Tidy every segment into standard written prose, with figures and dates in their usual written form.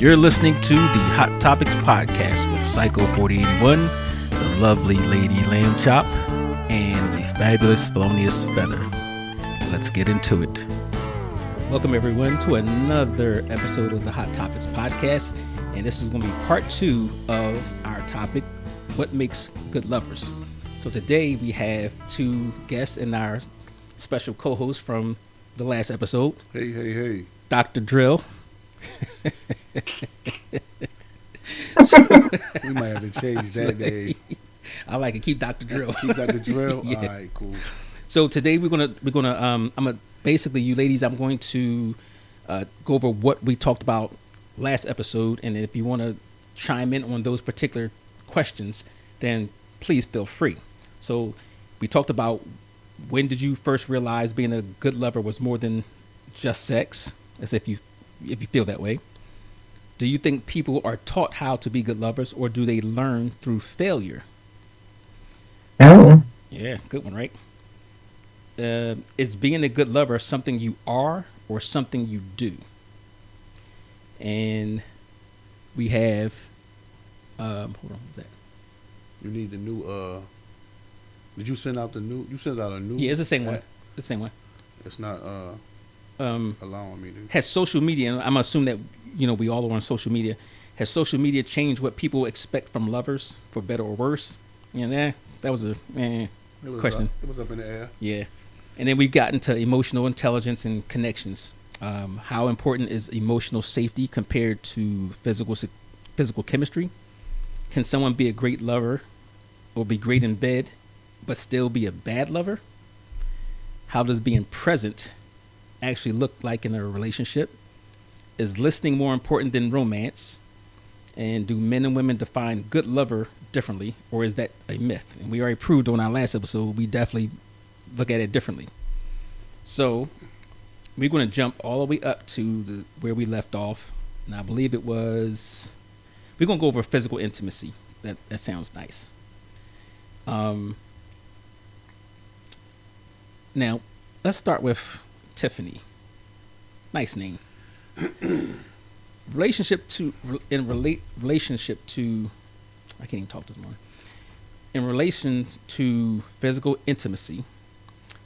You're listening to the Hot Topics podcast with Psycho 4081, the lovely Lady Lamb Chop, and the fabulous Felonious Feather. Let's get into it. Welcome everyone to another episode of the Hot Topics podcast, and this is going to be part 2 of our topic, what makes good lovers. So today we have 2 guests and our special co-host from the last episode. Hey. Dr. Drill. We might have to change that name. I like it. Keep Dr. Drill. Keep Dr. Drill? Yeah. All right, cool. So today I'm gonna basically, you ladies, I'm going to go over what we talked about last episode, and if you want to chime in on those particular questions, then please feel free. So we talked about, when did you first realize being a good lover was more than just sex, as if you feel that way. Do you think people are taught how to be good lovers, or do they learn through failure? Oh. Yeah, good one, right? Is being a good lover something you are or something you do? And we have, hold on, what's that? You need the new, did you send out you sent out a new? Yeah, it's the same one. app? The same one. It's not, allowing me to. Has social media, and I'm assuming that, we all are on social media. Has social media changed what people expect from lovers, for better or worse? That was a question. It was up in the air. Yeah. And then we've gotten to emotional intelligence and connections. How important is emotional safety compared to physical chemistry? Can someone be a great lover or be great in bed but still be a bad lover? How does being present actually look like in a relationship? Is listening more important than romance? And do men and women define good lover differently, or is that a myth? And we already proved on our last episode, we definitely look at it differently. So we're going to jump all the way up to where we left off, and I believe it was, we're going to go over physical intimacy. That sounds nice. Now let's start with Tiffany. Nice name. Relationship to I can't even talk this morning. In relation to physical intimacy,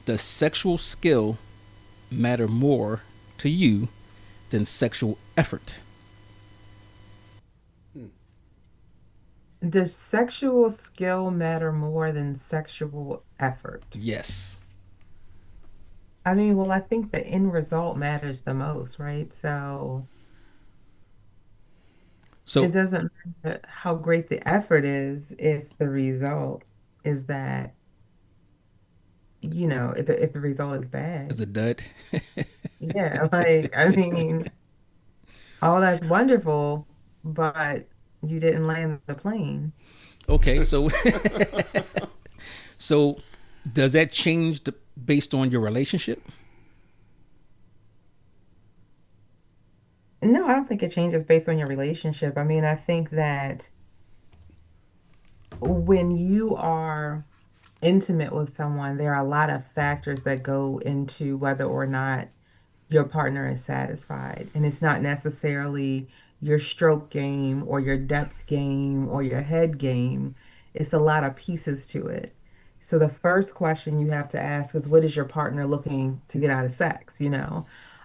does sexual skill matter more to you than sexual effort? Does sexual skill matter more than sexual effort? Yes. I mean, well, I think the end result matters the most, right? So it doesn't matter how great the effort is if the result is that, if the result is bad. Is a dud. Yeah, I mean, all that's wonderful, but you didn't land the plane. Okay, so so does that change based on your relationship? No, I don't think it changes based on your relationship. I mean, I think that when you are intimate with someone, there are a lot of factors that go into whether or not your partner is satisfied. And it's not necessarily your stroke game or your depth game or your head game. It's a lot of pieces to it. So the first question you have to ask is, what is your partner looking to get out of sex?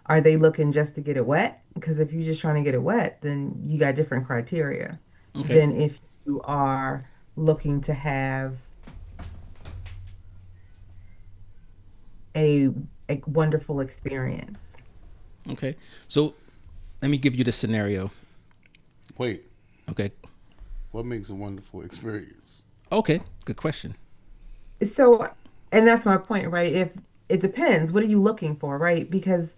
Are they looking just to get it wet? Because if you're just trying to get it wet, then you got different criteria than if you are looking to have a wonderful experience. Okay. So let me give you the scenario. Wait. Okay. What makes a wonderful experience? Okay. Good question. So, and that's my point, right? If it depends, what are you looking for, right? Because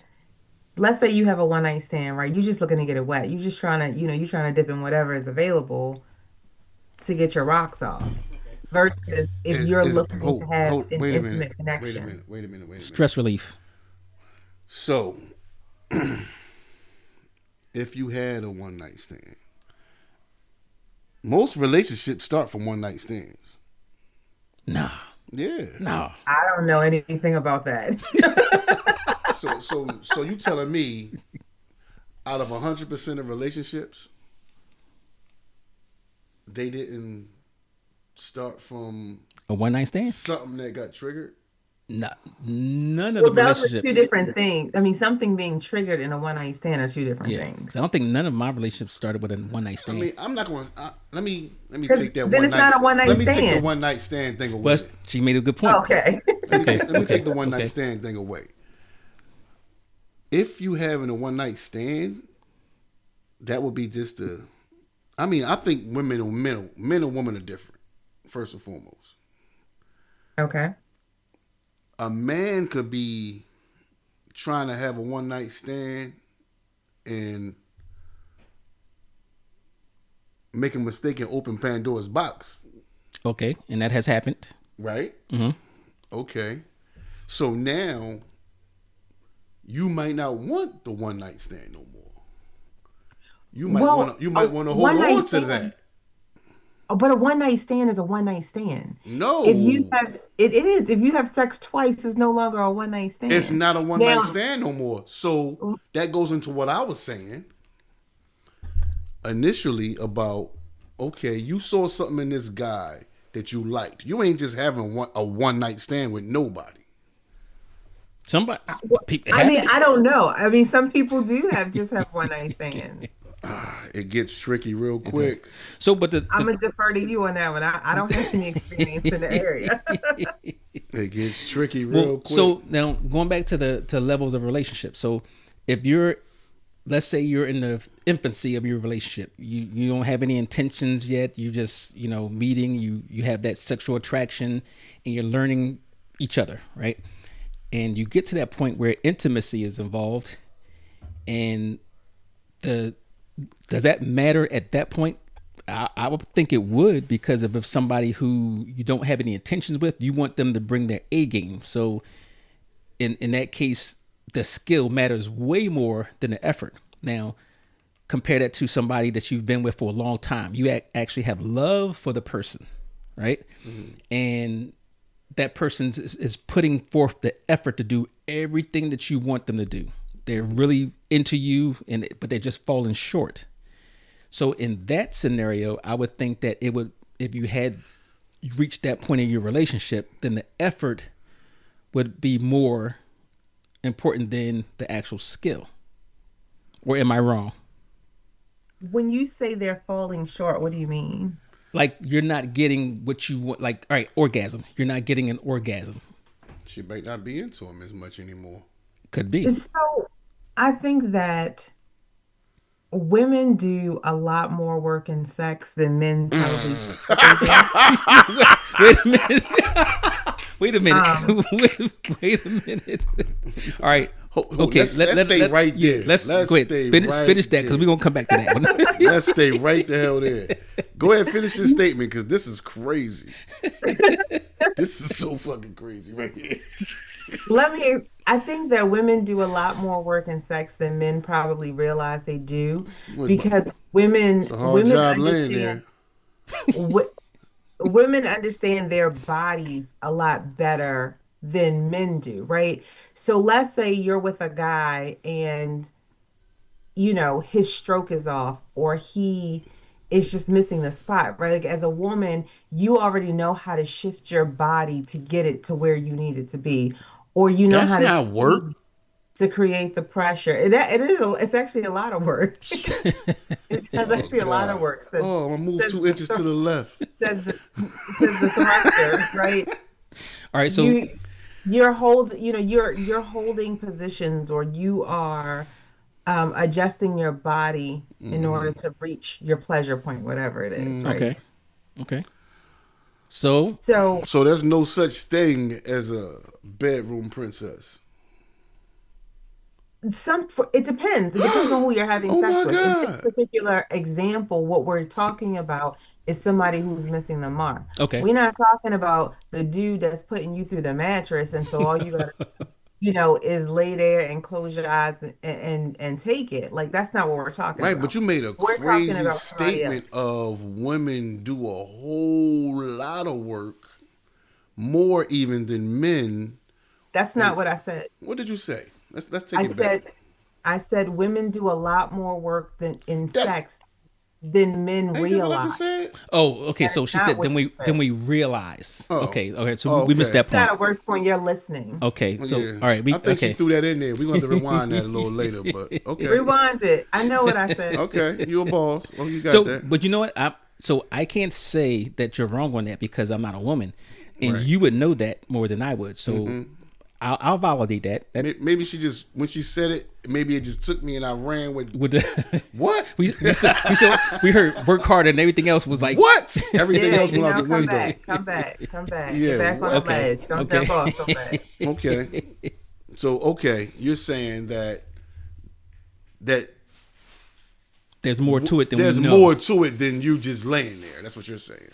let's say you have a one night stand, right? You're just looking to get it wet. You're just trying to, you're trying to dip in whatever is available to get your rocks off. Versus if you're looking to have an intimate connection. Wait a minute. Stress relief. So, if you had a one night stand, most relationships start from one night stands. Nah. Yeah. No. I don't know anything about that. So you telling me out of 100% of relationships, they didn't start from A one night stand? something that got triggered. No, none of the Well, those are two relationships. different things. I mean, something being triggered in a one night stand are two different Yeah, things. because I don't think none of my relationships started with a one night I stand. mean, I'm not going. to let me Because take that then one it's night. not a one Let night me take the stand. one night stand thing away. But she made a good point. Okay. Okay, Let me okay, take the one night okay. stand thing away. If you having a one night stand, that would be just a. I mean, I think men and women are different. First and foremost, Okay. a man could be trying to have a one night stand and make a mistake and open Pandora's box, Okay, and that has happened. right? Hmm. Okay. So now you might not want the one night stand no more. Well, You a might want to hold one night on to stand, that. but a one night stand is a one night stand. If you No, have, it is. If you have sex twice, it's no longer a one night it's stand. not a one night Now, stand no more. So that goes into what I was saying initially about okay, you saw something in this guy that you liked. You ain't just having a one night stand with nobody. Somebody, it I mean, happens. I don't know. I mean, some people do have one night stands. It gets tricky real It does. quick. So, but I'm gonna defer to you on that one. I don't have any experience in the area. It gets tricky well, real quick. so now going back to the levels of relationships. So, if you're, let's say you're in the infancy of your relationship, you don't have any intentions yet. You just meeting. You have that sexual attraction, and you're learning each other, right? And you get to that point where intimacy is involved, and the does that matter at that point? I would think it would, because if somebody who you don't have any intentions with, you want them to bring their A game. So in that case, the skill matters way more than the effort. Now, compare that to somebody that you've been with for a long time. You actually have love for the person, right? Mm-hmm. And that person is putting forth the effort to do everything that you want them to do. They're really into you, but they're just falling short. So in that scenario, I would think that it would, if you had reached that point in your relationship, then the effort would be more important than the actual skill. Or am I wrong? When you say they're falling short, what do you mean? Like you're not getting what you want. Like, all right, orgasm. You're not getting an orgasm. She might not be into him as much anymore. Could be. So I think that women do a lot more work in sex than men probably think they do. Wait a minute. Wait a minute. Um, Wait a minute. All right. Okay. Let's stay right there. Let's go ahead. Stay Finish right that, because there. we're gonna come back to that one. Let's stay right the hell there. Go ahead, finish your statement, because this is crazy. This is so fucking crazy right here. I think that women do a lot more work in sex than men probably realize they do, because It's a hard job laying there. w- women understand their bodies a lot better than men do, right? So let's say you're with a guy and his stroke is off, or he is just missing the spot, right? Like, as a woman, you already know how to shift your body to get it to where you need it to be, or you know That's how to not work. squeeze to create the pressure. It's actually a lot of work. It's Oh actually a lot of God. work. Oh, I'm gonna move 2 inches to the left. Says the, says the thruster, right? All right. So You're holding positions, or you are adjusting your body in order to reach your pleasure point, whatever it is, right? okay. Okay. So So So there's no such thing as a bedroom princess. it depends. It depends on who you're having Oh sex my with. In this God. particular example, what we're talking about is somebody who's missing the mark. okay. We're not talking about the dude that's putting you through the mattress, and so all you gotta is lay there and close your eyes and take it. Like, that's not what we're talking Right, but about. you made a We're talking crazy about somebody else. statement of women do a whole lot of work, more even than men. That's And not what I said. what did you say? Let's take I it back. said I said women do a lot more work than in That's sex than men ain't that what I just realize. said? Oh, okay. That is So she not said, what then you we said. realize. Oh, Okay, okay. So oh, we missed okay. that You point. gotta work when you're listening. Okay, so Yeah, all right, we I think she okay. threw that in there. We're gonna have to rewind that a little later, but okay, Rewind it. I know what I said. okay. You a boss? Oh, you got So, that but you know what? I can't say that you're wrong on that because I'm not a woman, and right. you would know that more than I would. So, I'll validate that. That Maybe she just when she said it, maybe it just took me and I ran with would what? we heard work hard and everything else was like What? Everything Yeah, else went out the come window. back, come back, come back. Get Yeah. back on the What? okay, ledge. Don't okay. jump off so fast. Okay. So okay, you're saying that There's more to it than we there's know. more to it than you just laying there. That's what you're saying.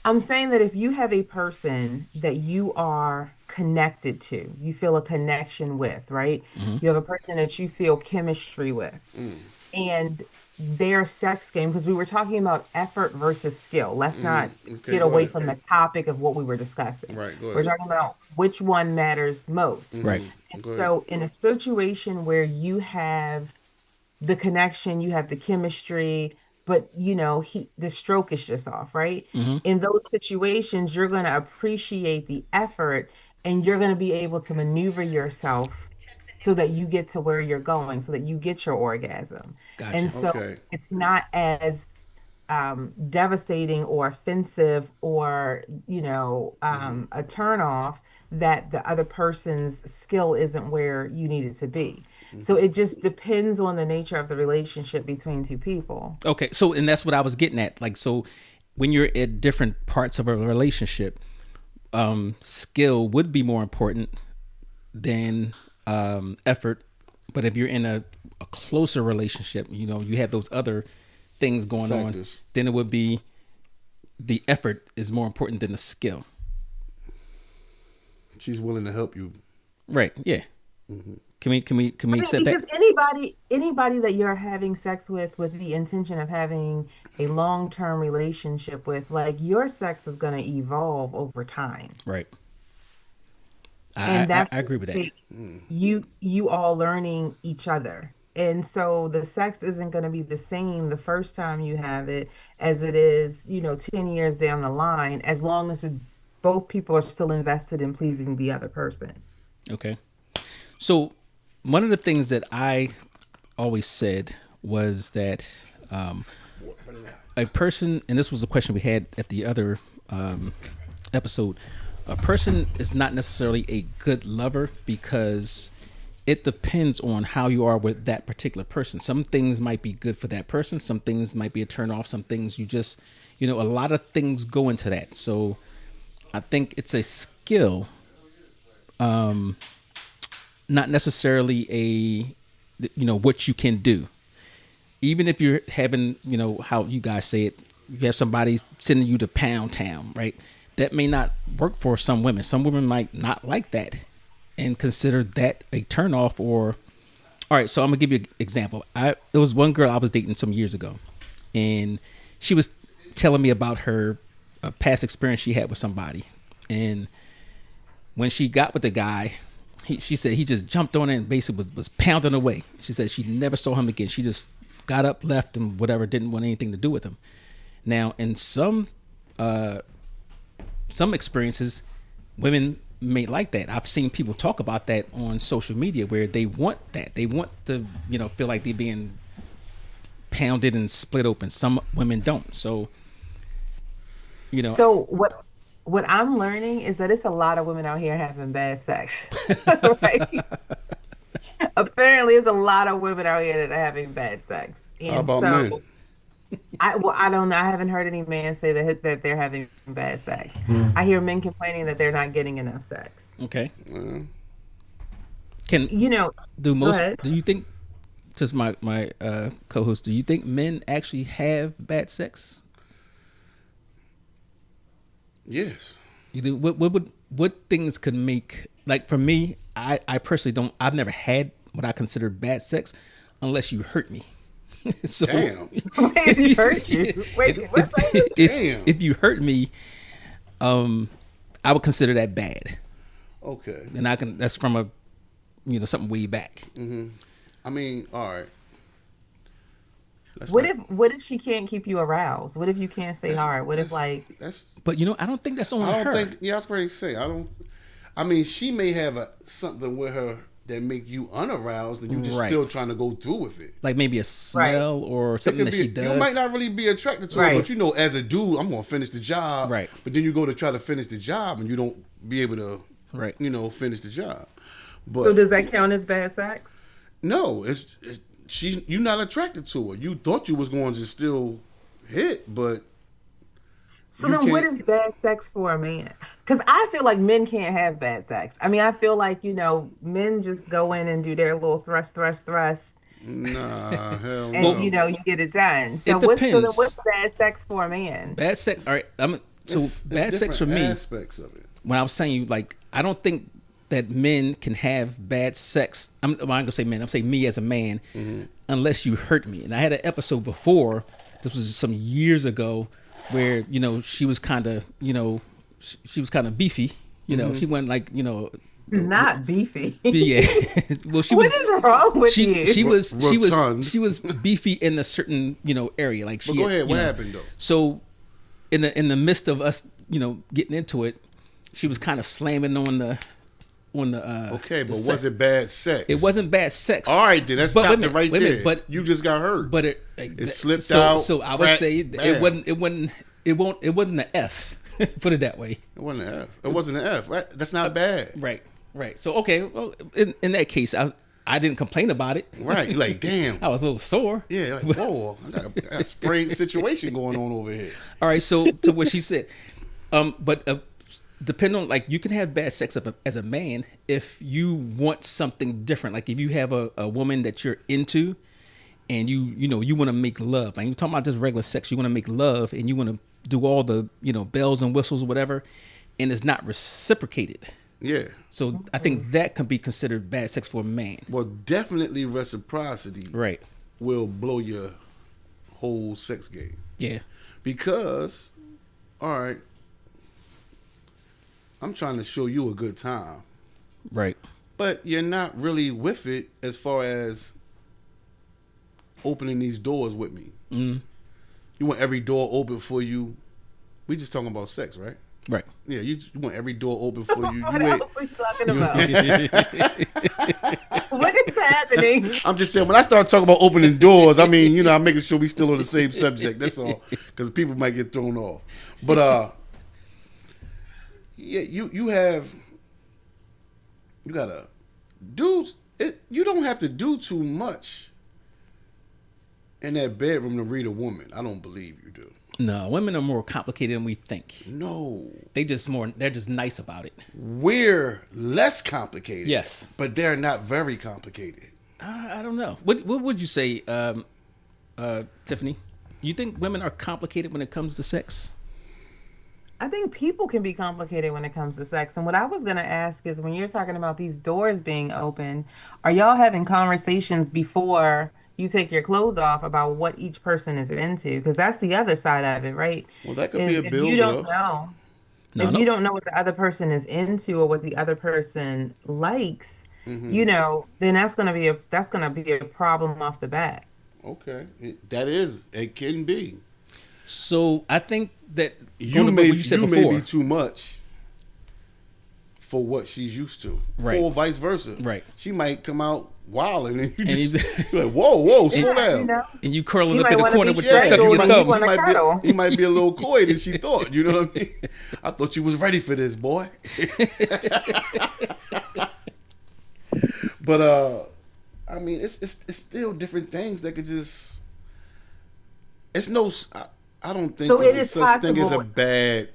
I'm saying that if you have a person that you are connected to, you feel a connection with, right? Hmm. You have a person that you feel chemistry with, and their sex game, because we were talking about effort versus skill. Let's not Okay, get go away ahead. from the topic of what we were discussing. Right, go We're ahead. talking about which one matters most. Right. And Go ahead. so, in a situation where you have the connection, you have the chemistry, but the stroke is just off, right? Hmm. In those situations, you're going to appreciate the effort and you're going to be able to maneuver yourself so that you get to where you're going, so that you get your orgasm. And Gotcha. so Okay. it's not as devastating or offensive or a turn off that the other person's skill isn't where you need it to be. So it just depends on the nature of the relationship between two people. Okay. So, and that's what I was getting at. Like, so when you're at different parts of a relationship, skill would be more important than effort. But if you're in a closer relationship, you have those other things going on, Factors. then it would be the effort is more important than the skill. She's willing to help you. Right. Yeah. Can we I mean, accept that? because anybody that you're having sex with the intention of having a long-term relationship with, like your sex is going to evolve over time. Right. And I that's going agree with to that. take you all learning each other. And so the sex isn't going to be the same the first time you have it as it is, 10 years down the line, as long as both people are still invested in pleasing the other person. Okay. So one of the things that I always said was that a person, and this was a question we had at the other episode, a person is not necessarily a good lover because it depends on how you are with that particular person. Some things might be good for that person. Some things might be a turn off. Some things you just, a lot of things go into that. So I think it's a skill, not necessarily what you can do. Even if you're having, how you guys say it, you have somebody sending you to Pound Town, right? That may not work for some women. Some women might not like that and consider that a turnoff. Or, all right, so I'm gonna give you an example. There was one girl I was dating some years ago, and she was telling me about her past experience she had with somebody, and when she got with the guy, she said he just jumped on it and basically was pounding away. She said she never saw him again. She just got up, left, and whatever, didn't want anything to do with him. Now, in some experiences, women may like that. I've seen people talk about that on social media where they want that. They want to, feel like they're being pounded and split open. Some women don't. So, So what I'm learning is that it's a lot of women out here having bad sex. Right? Apparently, it's a lot of women out here that are having bad sex. How And about men? so I don't know. I haven't heard any man say that they're having bad sex. I hear men complaining that they're not getting enough sex. okay. Uh, Can You know, Go ahead. do you think, just my co-host, do you think men actually have bad sex? yes. You do. What things could make, like, for me, I personally don't. I've never had what I consider bad sex unless you hurt me. So Damn. Wait, he hurt you. Wait, what's that? Damn. if you hurt me, I would consider that bad, Okay. and that's from a something way back. I mean, all right. Let's What not. if what if she can't keep you aroused? What if you can't stay That's hard? What if that's like that's. But I don't think that's I on don't her. think. Yeah, I was going to say. I don't. I mean, she may have something with her that make you unaroused, and you just Right. still trying to go through with it. Like maybe a right, smell or It something could that be. she does. You might not really be attracted to it, right. but as a dude, I'm gonna finish the job. Right. But then you go to try to finish the job, and you don't be able to, Right. finish the job. So But does that count as bad sex? no, it's you're not attracted to her. You thought you was going to still hit, but So you then what can't. is bad sex for a man? Because I feel like men can't have bad sex. I mean, I feel like, men just go in and do their little thrust, thrust, thrust, Nah, hell and no. you get it done. It So what's depends. bad sex for a man? Bad sex. All right. It's Bad sex different for me. aspects of it. When I was saying you, like, I don't think that men can have bad sex. I'm not gonna say men. I'm saying me as a man, unless you hurt me. And I had an episode before. This was some years ago, where she was kind of she was kind of beefy. She wasn't like Not beefy. yeah. Well, she What was. is wrong with you? She was Rotund. she was beefy in a certain area. Like But she. go ahead. What know. happened though? So, in the midst of us, getting into it, she was kind of slamming on the. Okay, the but sex. was it bad sex? It wasn't bad sex. All right, then let's But stop wait a it right minute, there. but you just got hurt. but it slipped so, out. So I would cracked, say bam. it wasn't an F. Put it that way. It wasn't an F. It wasn't an F. Right? That's not bad. Right. So okay, well, in that case, I didn't complain about it. Right. You're like, damn. I was a little sore. Yeah. Like, whoa. I got a sprained situation going on over here. All right. So to what she said, but depending on, like, you can have bad sex as a man if you want something different. Like if you have a woman that you're into, and you want to make love. And you're talking about just regular sex. You want to make love, and you want to do all the bells and whistles or whatever, and it's not reciprocated. Yeah. So I think that can be considered bad sex for a man. Well, definitely reciprocity Right. will blow your whole sex game. Yeah. Because, all right, I'm trying to show you a good time, Right. but you're not really with it as far as opening these doors with me. Mm. You want every door open for you. We just talking about sex, right? Right. Yeah, you want every door open for you. What You else ain't, are we talking about? What is happening? I'm just saying, when I start talking about opening doors, I mean, I'm making sure we still on the same subject. That's all, because people might get thrown off. But yeah, you gotta do it. You don't have to do too much in that bedroom to read a woman. I don't believe you do. No, women are more complicated than we think. No, They're just nice about it. we're less complicated. Yes. but they're not very complicated. I don't know. What would you say, Tiffany? You think women are complicated when it comes to sex? I think people can be complicated when it comes to sex. And what I was going to ask is when you're talking about these doors being open, are y'all having conversations before you take your clothes off about what each person is into? Because that's the other side of it, right? Well, that could Is be a if build you don't up. know, No, if no. you don't know what the other person is into or what the other person likes, then that's gonna be a problem off the bat. Okay, it can be. So I think that You going to may what you said you before, may be too much for what she's used to, Right. or vice versa. Right. She might come out wilding, and you And just you're like, whoa, slow down. You know? and you curling She up might in the wanna corner be with your strangled sucking your and you thumb. wanna cuddle. he might be a little coy than she thought. You know what I mean? I thought you was ready for this, boy. But I mean, it's still different things that could just. It's no. I don't think So it there's is a such thing as a possible. bad.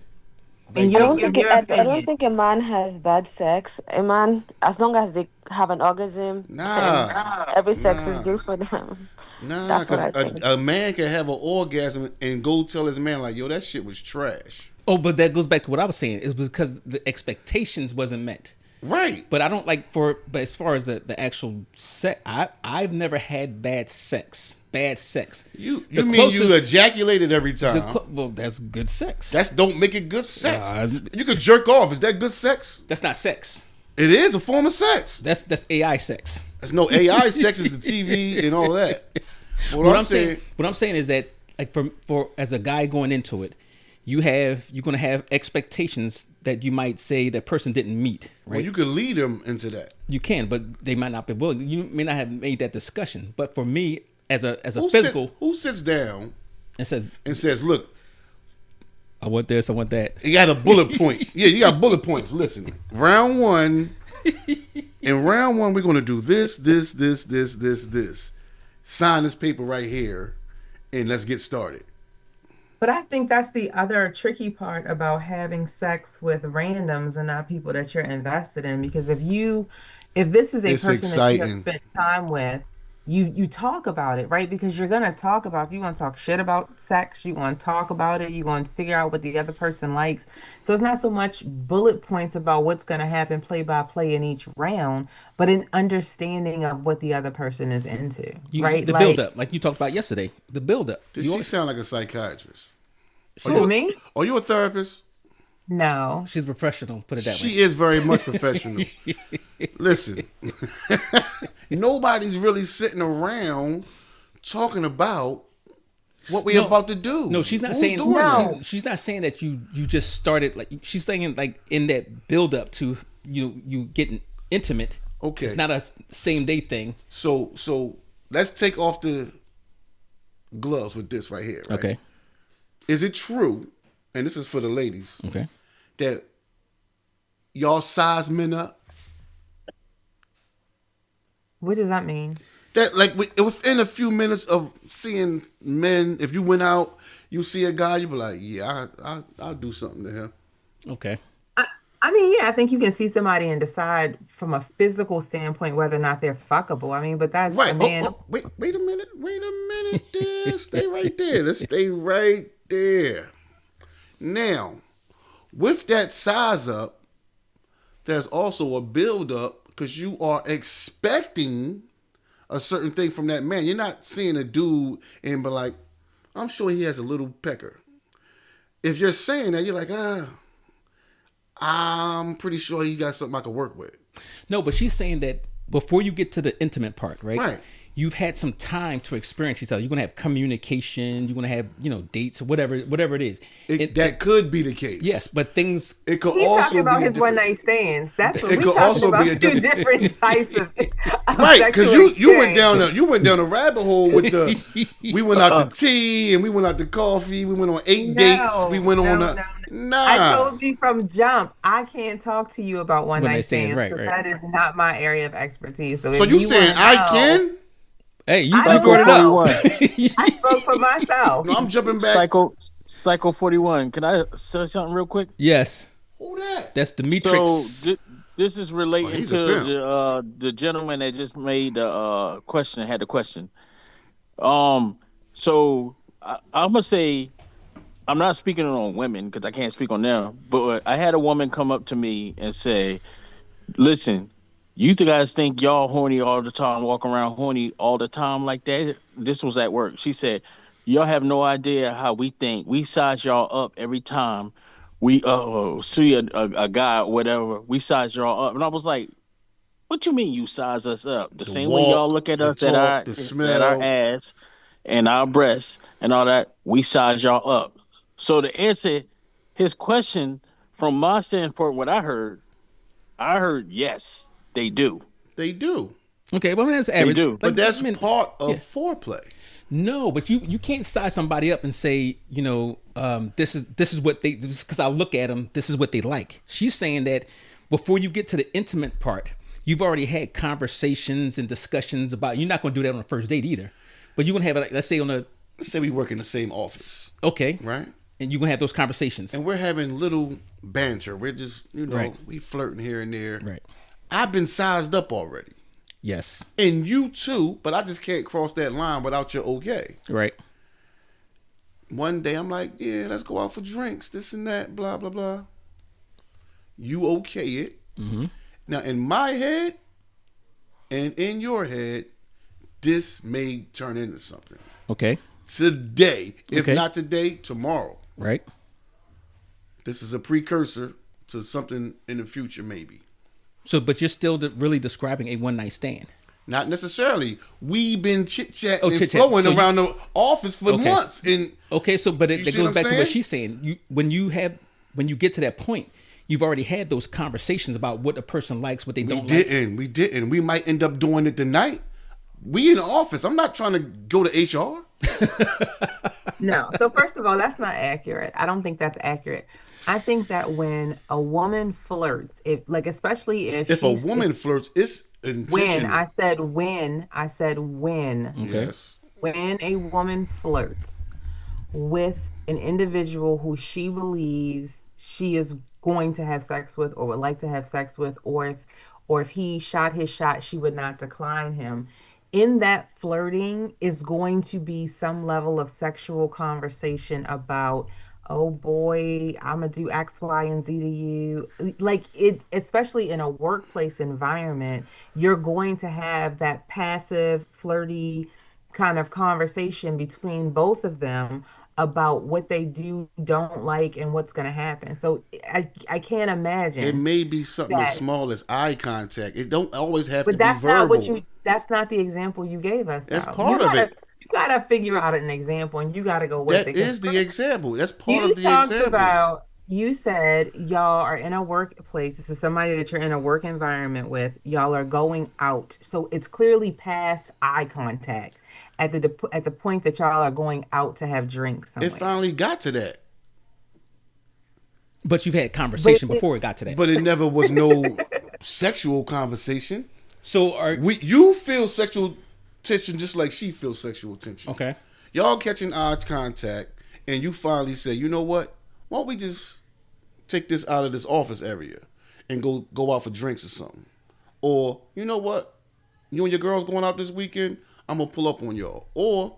In I your don't in think your I don't opinion, think a man has bad sex. A man, as long as they have an orgasm, Nah, then every sex is nah, good for them. nah. That's what Because I think. a man can have an orgasm and go tell his man like, "Yo, that shit was trash." Oh, but that goes back to what I was saying. It was because the expectations wasn't met. Right. But I don't like but as far as the actual sex, I've never had bad sex. Bad sex. You The mean you closest- ejaculated every time? Well, that's good sex. That's don't make it good sex. Nah. You could jerk off. Is that good sex? That's not sex. It is a form of sex. That's AI sex. There's no AI sex. Is the TV and all that. What I'm saying is that like for as a guy going into it, you're gonna have expectations that you might say that person didn't meet. Right? Well, you could lead them into that. You can, but they might not be willing. You may not have made that discussion. But for me, as a who sits down and says, look, I want this, I want that. You got a bullet point. Yeah, you got bullet points. Listen, round one. In round one, we're gonna do this. Sign this paper right here, and let's get started. But I think that's the other tricky part about having sex with randoms and not people that you're invested in. Because if this is a It's person that you have exciting. spent time with, you talk about it, right? Because you're gonna talk about, you want to talk shit about sex, you want to talk about it, you want to figure out what the other person likes. So it's not so much bullet points about what's gonna happen play by play in each round, but an understanding of what the other person is into, right? The build up, like you talked about yesterday. The build up. Does she sound like a psychiatrist? Who, me? Are you a therapist? No. She's professional. Put it that way. She is very much professional. Listen, nobody's really sitting around talking about what we're about to do. No, she's not saying. She's not saying that you just started. Like she's saying, like in that build up to you getting intimate. Okay, it's not a same day thing. So let's take off the gloves with this right here. Right? Okay. Is it true? And this is for the ladies. Okay. That y'all size men up? What does that mean? That like within a few minutes of seeing men, if you went out, you see a guy, you be like, yeah, I'll do something to him. Okay. I mean, yeah, I think you can see somebody and decide from a physical standpoint whether or not they're fuckable. I mean, but that's right. a man. Wait a minute. There. Stay right there. Let's stay right there. Now, with that size up, there's also a build up because you are expecting a certain thing from that man. You're not seeing a dude and be like, I'm sure he has a little pecker. If you're saying that, you're like, I'm pretty sure he got something I can work with. No, but she's saying that before you get to the intimate part, right? Right. You've had some time to experience each other. You're gonna have communication. You're gonna have dates or whatever it is. That could be the case. Yes, but things. It could He's also talking about be his one night stands. That's what it we're could talking also about. be a Two different types of right, because sexual you went experience. down a rabbit hole with the we went out to tea and we went out to coffee. We went on 8 dates. We went on nah. I told you from jump, I can't talk to you about one night stands. Right. That is not my area of expertise. So you saying I can? Hey, you brought it up. I spoke for myself. No, I'm jumping back. Psycho 41. Can I say something real quick? Yes. Who that? That's Demetrix. So this is relating to the gentleman that just made the question. Had the question. So I'm gonna say I'm not speaking on women because I can't speak on them. But I had a woman come up to me and say, "Listen, you guys think y'all horny all the time, walk around horny all the time like that?" This was at work. She said, "Y'all have no idea how we think. We size y'all up every time we see a guy or whatever. We size y'all up." And I was like, "What you mean you size us up? The same way y'all look at us at our ass and our breasts and all that, we size y'all up." So to answer his question, from my standpoint, what I heard yes. They do. They do. Okay, well that's average. They do. But that's part of foreplay. No, but you can't size somebody up and say, this is what they, because I look at them, this is what they like. She's saying that before you get to the intimate part, you've already had conversations and discussions about. You're not going to do that on the first date either, but you're going to have let's say we work in the same office. Okay. Right. And you're going to have those conversations. And we're having little banter. We're just right. We flirting here and there. Right. I've been sized up already. Yes. And you too, but I just can't cross that line without your okay. Right. One day I'm like, yeah, let's go out for drinks, this and that, blah, blah, blah. You okay it. Mm-hmm. Now, in my head and in your head, this may turn into something. Okay. Today. If not today, tomorrow. Right. This is a precursor to something in the future, maybe. So, but you're still really describing a one night stand. Not necessarily. We've been chit chatting Oh, and chit-chat. flowing So around the office for Okay. months, and Okay, so but You it see goes what I'm back to what saying? she's saying. When you get to that point, you've already had those conversations about what a person likes, what they we don't like. didn't. We didn't. We might end up doing it tonight. We in the office. I'm not trying to go to HR. No. So first of all, that's not accurate. I don't think that's accurate. I think that when a woman flirts, if like especially if If a she's if woman flirts, it's when intentional. I said when, I said Okay. Yes. when a woman flirts with an individual who she believes she is going to have sex with or would like to have sex with, or if he shot his shot, she would not decline him. In that flirting is going to be some level of sexual conversation about, oh boy, I'm gonna do X, Y, and Z to you. Like it, especially in a workplace environment, you're going to have that passive, flirty kind of conversation between both of them about what they do, don't like, and what's going to happen. So I can't It imagine may be something as that, small as eye contact. It don't always have to but be verbal. that's not the example you gave us That's though. You part of gotta it. you gotta figure out an example and you gotta go with That it. Because is the example. That's part you of the talked example. about, you said y'all are in a workplace. This is somebody that you're in a work environment with. Y'all are going out. So it's clearly past eye contact at the point that y'all are going out to have drinks It somewhere. finally got to that, But you've had But conversation it, before it got to that. but it never was no sexual conversation. So You feel sexual tension just like she feels sexual tension. okay. Y'all catching eye contact, and you finally say, you know what? Why don't we just take this out of this office area and go out for drinks or something? Or you know what? You and your girls going out this weekend? I'm gonna pull up on y'all. Or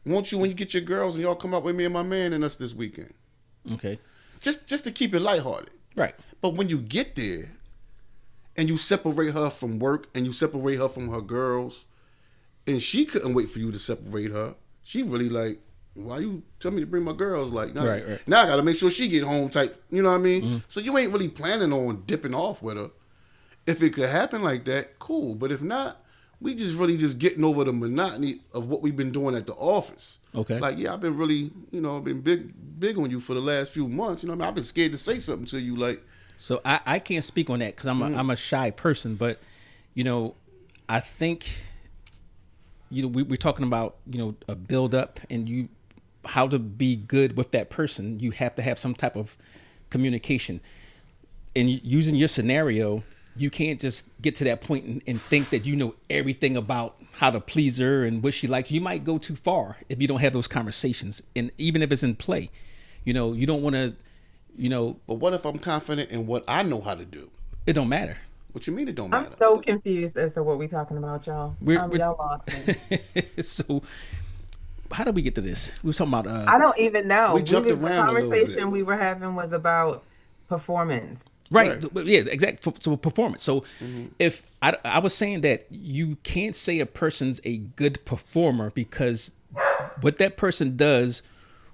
won't you, when you get your girls and y'all come out with me and my man and us this weekend? Okay. Just to keep it lighthearted. Right. But when you get there and you separate her from work and you separate her from her girls, and she couldn't wait for you to separate her, she really like, why you tell me to bring my girls? Like, now, Right. now I got to make sure she get home type. You know what I mean? So you ain't really planning on dipping off with her. If it could happen like that, cool. But if not, we just really just getting over the monotony of what we've been doing at the office. Okay. Like, yeah, I've been really, I've been big on you for the last few months. You know what I mean? I've been scared to say something to you. Like, So I can't speak on that because I'm a shy person, but I think we're talking about a build up and how to be good with that person. You have to have some type of communication. And using your scenario, you can't just get to that point and think that you know everything about how to please her and what she likes. You might go too far if you don't have those conversations. And even if it's in play, you don't want to, but what if I'm confident in what I know how to do? it don't matter. What you mean it don't I'm matter? so confused as to what we're talking about, y'all. We're Y'all lost me. so how did we get to this? We were talking about I don't even know. We jumped The around a little conversation bit. we were having was about performance. right. Right. Yeah, exactly. So performance. So if I was saying that you can't say a person's a good performer because what that person does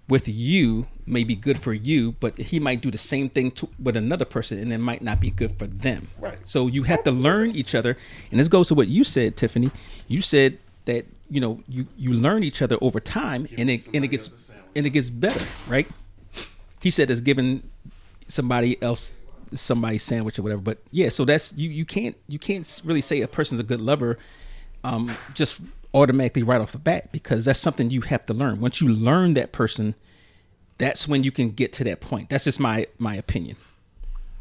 with you may be good for you, but he might do the same thing with another person and it might not be good for them. Right. So you have to learn each other. And this goes to what you said, Tiffany. You said that, you learn each other over time and it gets better, right? He said it's giving somebody else somebody's sandwich or whatever. But yeah, so that's you can't really say a person's a good lover just automatically right off the bat, because that's something you have to learn. Once you learn that person, that's when you can get to that point. That's just my opinion.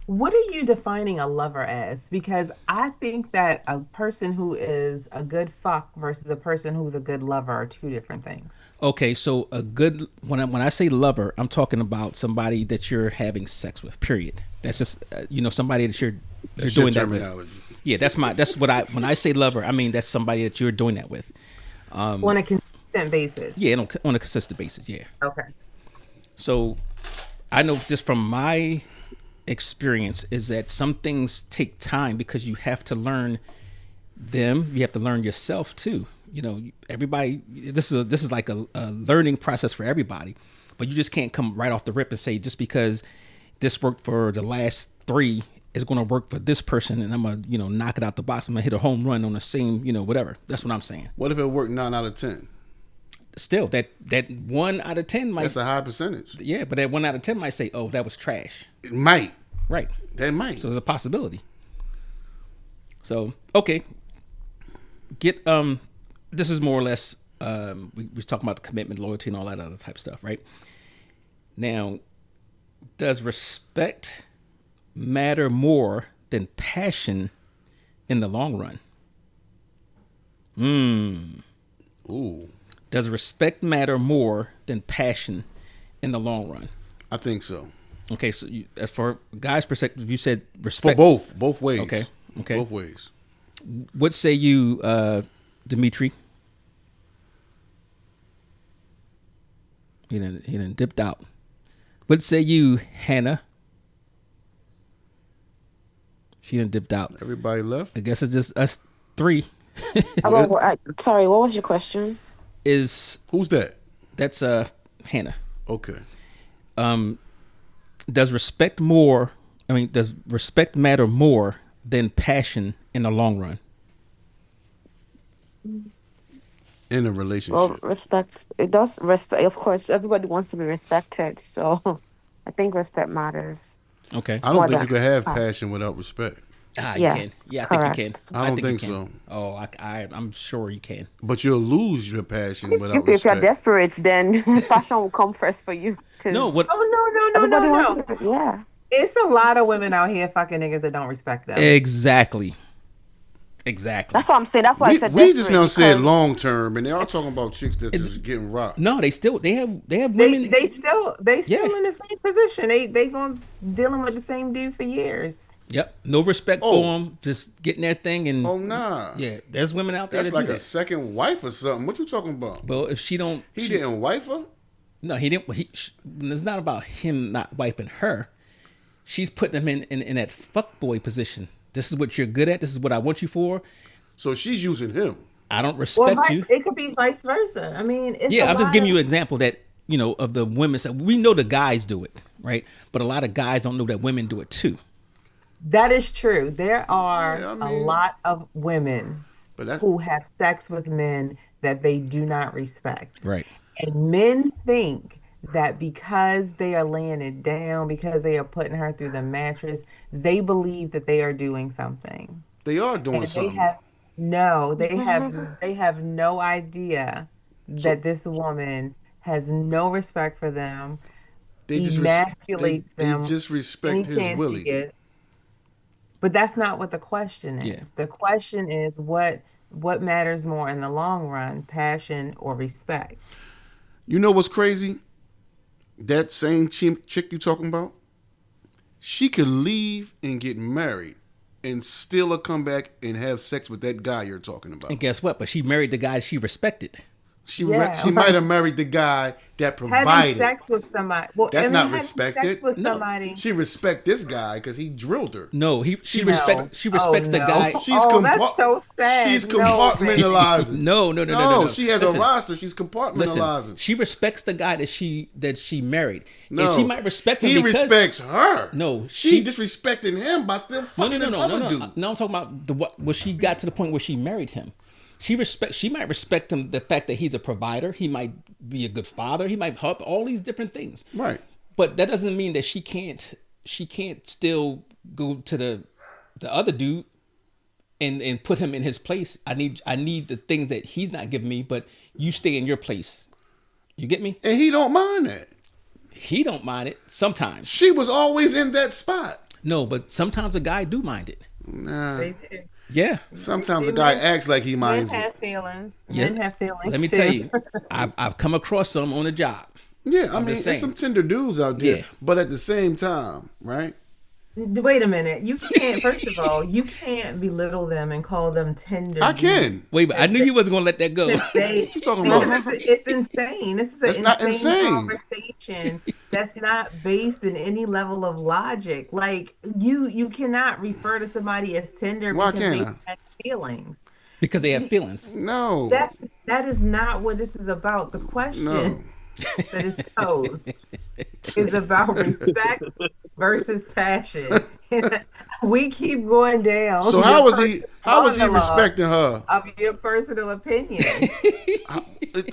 What are you defining a lover as? Because I think that a person who is a good fuck versus a person who's a good lover are two different things. Okay, so when I say lover, I'm talking about somebody that you're having sex with. Period. That's just somebody that you're That's doing your that with. terminology. Yeah, that's what when I say lover, I mean that's somebody that you're doing that with. On a consistent basis. Yeah, on a consistent basis. Yeah. Okay. So I know just from my experience is that some things take time because you have to learn them. You have to learn yourself too. Everybody. This is like a learning process for everybody, but you just can't come right off the rip and say just because this worked for the last 3, is going to work for this person, and I'm gonna knock it out the box. I'm gonna hit a home run on the same whatever. That's what I'm saying. What if it worked 9 out of 10? Still, that 1 out of 10 might. That's a high percentage. Yeah, but that 1 out of 10 might say, "Oh, that was trash." It might. Right. That might. So there's a possibility. So okay, get this is more or less we was talking about the commitment, loyalty, and all that other type of stuff, right? Now, does respect matter more than passion in the long run? Ooh. Does respect matter more than passion in the long run? I think so. Okay, so as for guys' perspective, you said For respect both ways. Okay. Both ways. What say you, Dimitri? He done dipped out. What say you, Hannah? She done dipped out. Everybody left. I guess it's just us three. Sorry, what was your question? Is Who's that? That's Hannah. Okay. Does respect matter more than passion in the long run? In a relationship. Well, respect. It does respect. Of course, everybody wants to be respected. So I think respect matters. Okay. I don't more think than you can have passion. passion without respect. Yes, You can. Yeah, I think you can. correct. I don't think you so. can. Oh, I'm sure you can. But you'll lose your passion without If you're respect. desperate, then passion will come first for you. No, Because what? Oh no, no, no, everybody no, wants no. to. Yeah. It's a lot of women out here fucking niggas that don't respect them. Exactly. That's what I'm saying. That's why I said We just desperate now said because long term, and they are talking about chicks that's just getting rocked. No, they have They women. they still Yeah. in the same position. They going dealing with the same dude for years. Yep. No respect Oh. for them. Just getting their thing and. Oh nah. Yeah, there's women out there That's that like do a that. second wife or something. What you talking about? Well, if she don't, He didn't wife her? No, he didn't. It's not about him not wiping her. She's putting him in that fuckboy position. This is what you're good at. This is what I want you for. So she's using him. I don't Well, respect you. it could be vice versa. I mean, it's Yeah, a I'm just lot giving of- you an example that of the women. We know the guys do it, right? But a lot of guys don't know that women do it too. That is true. There are Yeah, I a mean- lot of women But that's who have sex with men that they do not respect. Right. And men think that because they are laying it down, because they are putting her through the mattress, they believe that they are doing something. they are doing And something. they have no idea that this woman has no respect for them, They just emasculates they them just any respect his chance she Willie. gets. But that's not what the question is. Yeah. The question is what matters more in the long run, passion or respect? You know what's crazy? That same chick you talking about, she could leave and get married and still come back and have sex with that guy you're talking about. And guess what? But she married the guy she respected. She Yeah. she might have married the guy that Having provided. sex with somebody. Well, That's not having respected. Sex with No. somebody. She respect this guy because he drilled her. No, she No. respects the no. guy. She's That's so sad. She's No, compartmentalizing. No. She has Listen, a roster. She's compartmentalizing. Listen, she respects the guy that she married. No, And she might respect him he because respects her. No, she disrespecting him by still No, fucking no. other dude. No, I'm talking about what she got to the point where she married him. She might respect him the fact that he's a provider. He might be a good father. He might help all these different things. Right. But that doesn't mean that she can't still go to the other dude and put him in his place. I need the things that he's not giving me, but you stay in your place. You get me? And he don't mind that. He don't mind it sometimes. She was always in that spot. No, but sometimes a guy do mind it. Nah. They do. Yeah. Sometimes a guy acts like he Men minds have it. feelings. Yeah. Men have feelings. Let me too. tell you, I've come across some on the job. Yeah, I I'm mean, just there's saying. some tender dudes out there. Yeah. But at the same time, right? Wait a minute. You can't. First of all, you can't belittle them and call them tender. I can. Wait, but I knew you wasn't gonna let that go. What you talking about? It's insane. This is That's an not insane insane. conversation that's not based in any level of logic. Like you cannot refer to somebody as tender Why because can't they I? have feelings. Because they have feelings. No. That is not what this is about. The question No. that is posed is about respect versus passion. We keep going down So your how was he? personal How was he monologue respecting her? of your personal opinion.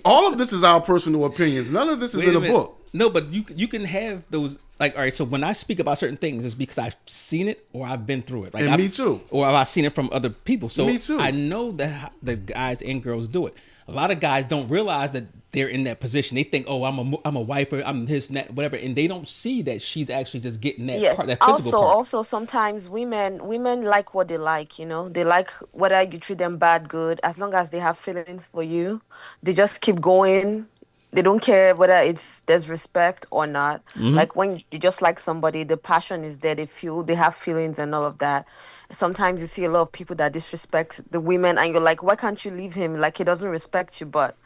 All of this is our personal opinions. None of this is Wait in a a minute. book. No, but you can have those like all right. So when I speak about certain things, it's because I've seen it or I've been through it. Like And me too. Or I've seen it from other people. So Me too. I know that the guys and girls do it. A lot of guys don't realize that they're in that position. They think, oh, I'm a wife, or I'm this and that, whatever, and they don't see that she's actually just getting that part, Yes. that physical part. Also sometimes women like what they like, you know. They like whether you treat them bad, good, as long as they have feelings for you, they just keep going. They don't care whether it's there's respect or not. Mm-hmm. Like when you just like somebody, the passion is there, they have feelings and all of that. Sometimes you see a lot of people that disrespect the women and you're like, why can't you leave him? Like he doesn't respect you, but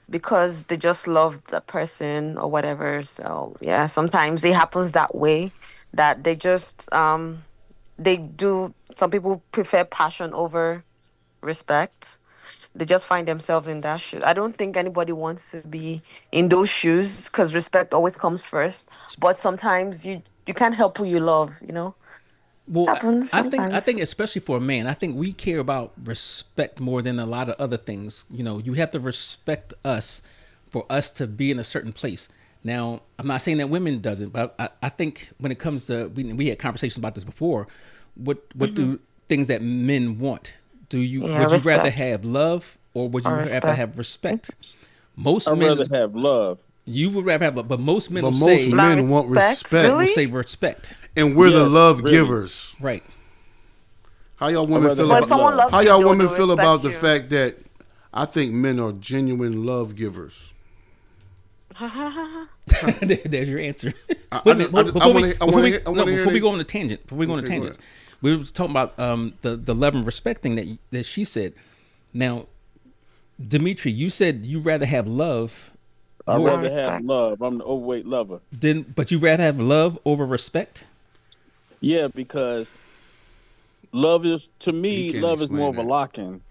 because they just love the person or whatever. So yeah, sometimes it happens that way that they just they do some people prefer passion over respect. They just find themselves in that shoes. I don't think anybody wants to be in those shoes because respect always comes first. But sometimes you can't help who you love, you know? Well, Happens I sometimes. think especially for a man, I think we care about respect more than a lot of other things. You know, you have to respect us for us to be in a certain place. Now, I'm not saying that women doesn't, but I think when it comes to we had conversations about this before. What Hmm. do things that men want? Do you Yeah, would you rather respect have love or would or you rather respect. have respect? Most I'd men rather have love. you would rather have, but most men But will most say Not men want respect, respect, will really? say respect. and we're the Yes, love really. givers. Right. How y'all I'd women rather feel But if have about? someone love. How loves you, y'all women they'll feel about respect the you. fact that I think men are genuine love givers? There's your answer. I just, I just, I want to, I Before want we to, I no want to hear. before we go on a tangent, Okay, go ahead. we were talking about the love and respect thing that she said. Now, Dimitri, you said you rather have love I'd more Or rather have respect. love. I'm the overweight lover. than, but you rather have love over respect. Yeah, because love is to He me, can't love is more explain of a that. lock-in.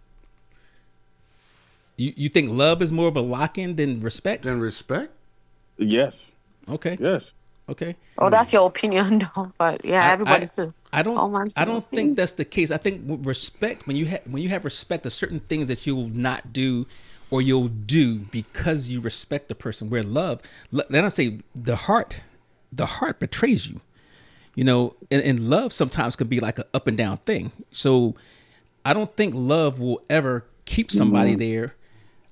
You think love is more of a lock in than respect? Then respect. Yes, Okay, yes. okay. Oh, that's your opinion, though. But yeah, I everybody I too. I don't All man's I don't think opinion. that's the case. I think with respect, when you have respect, there's certain things that you'll not do or you'll do because you respect the person. Where love, then I say the heart betrays you. You know, and love sometimes can be like an up and down thing. So I don't think love will ever keep somebody Mhm. there.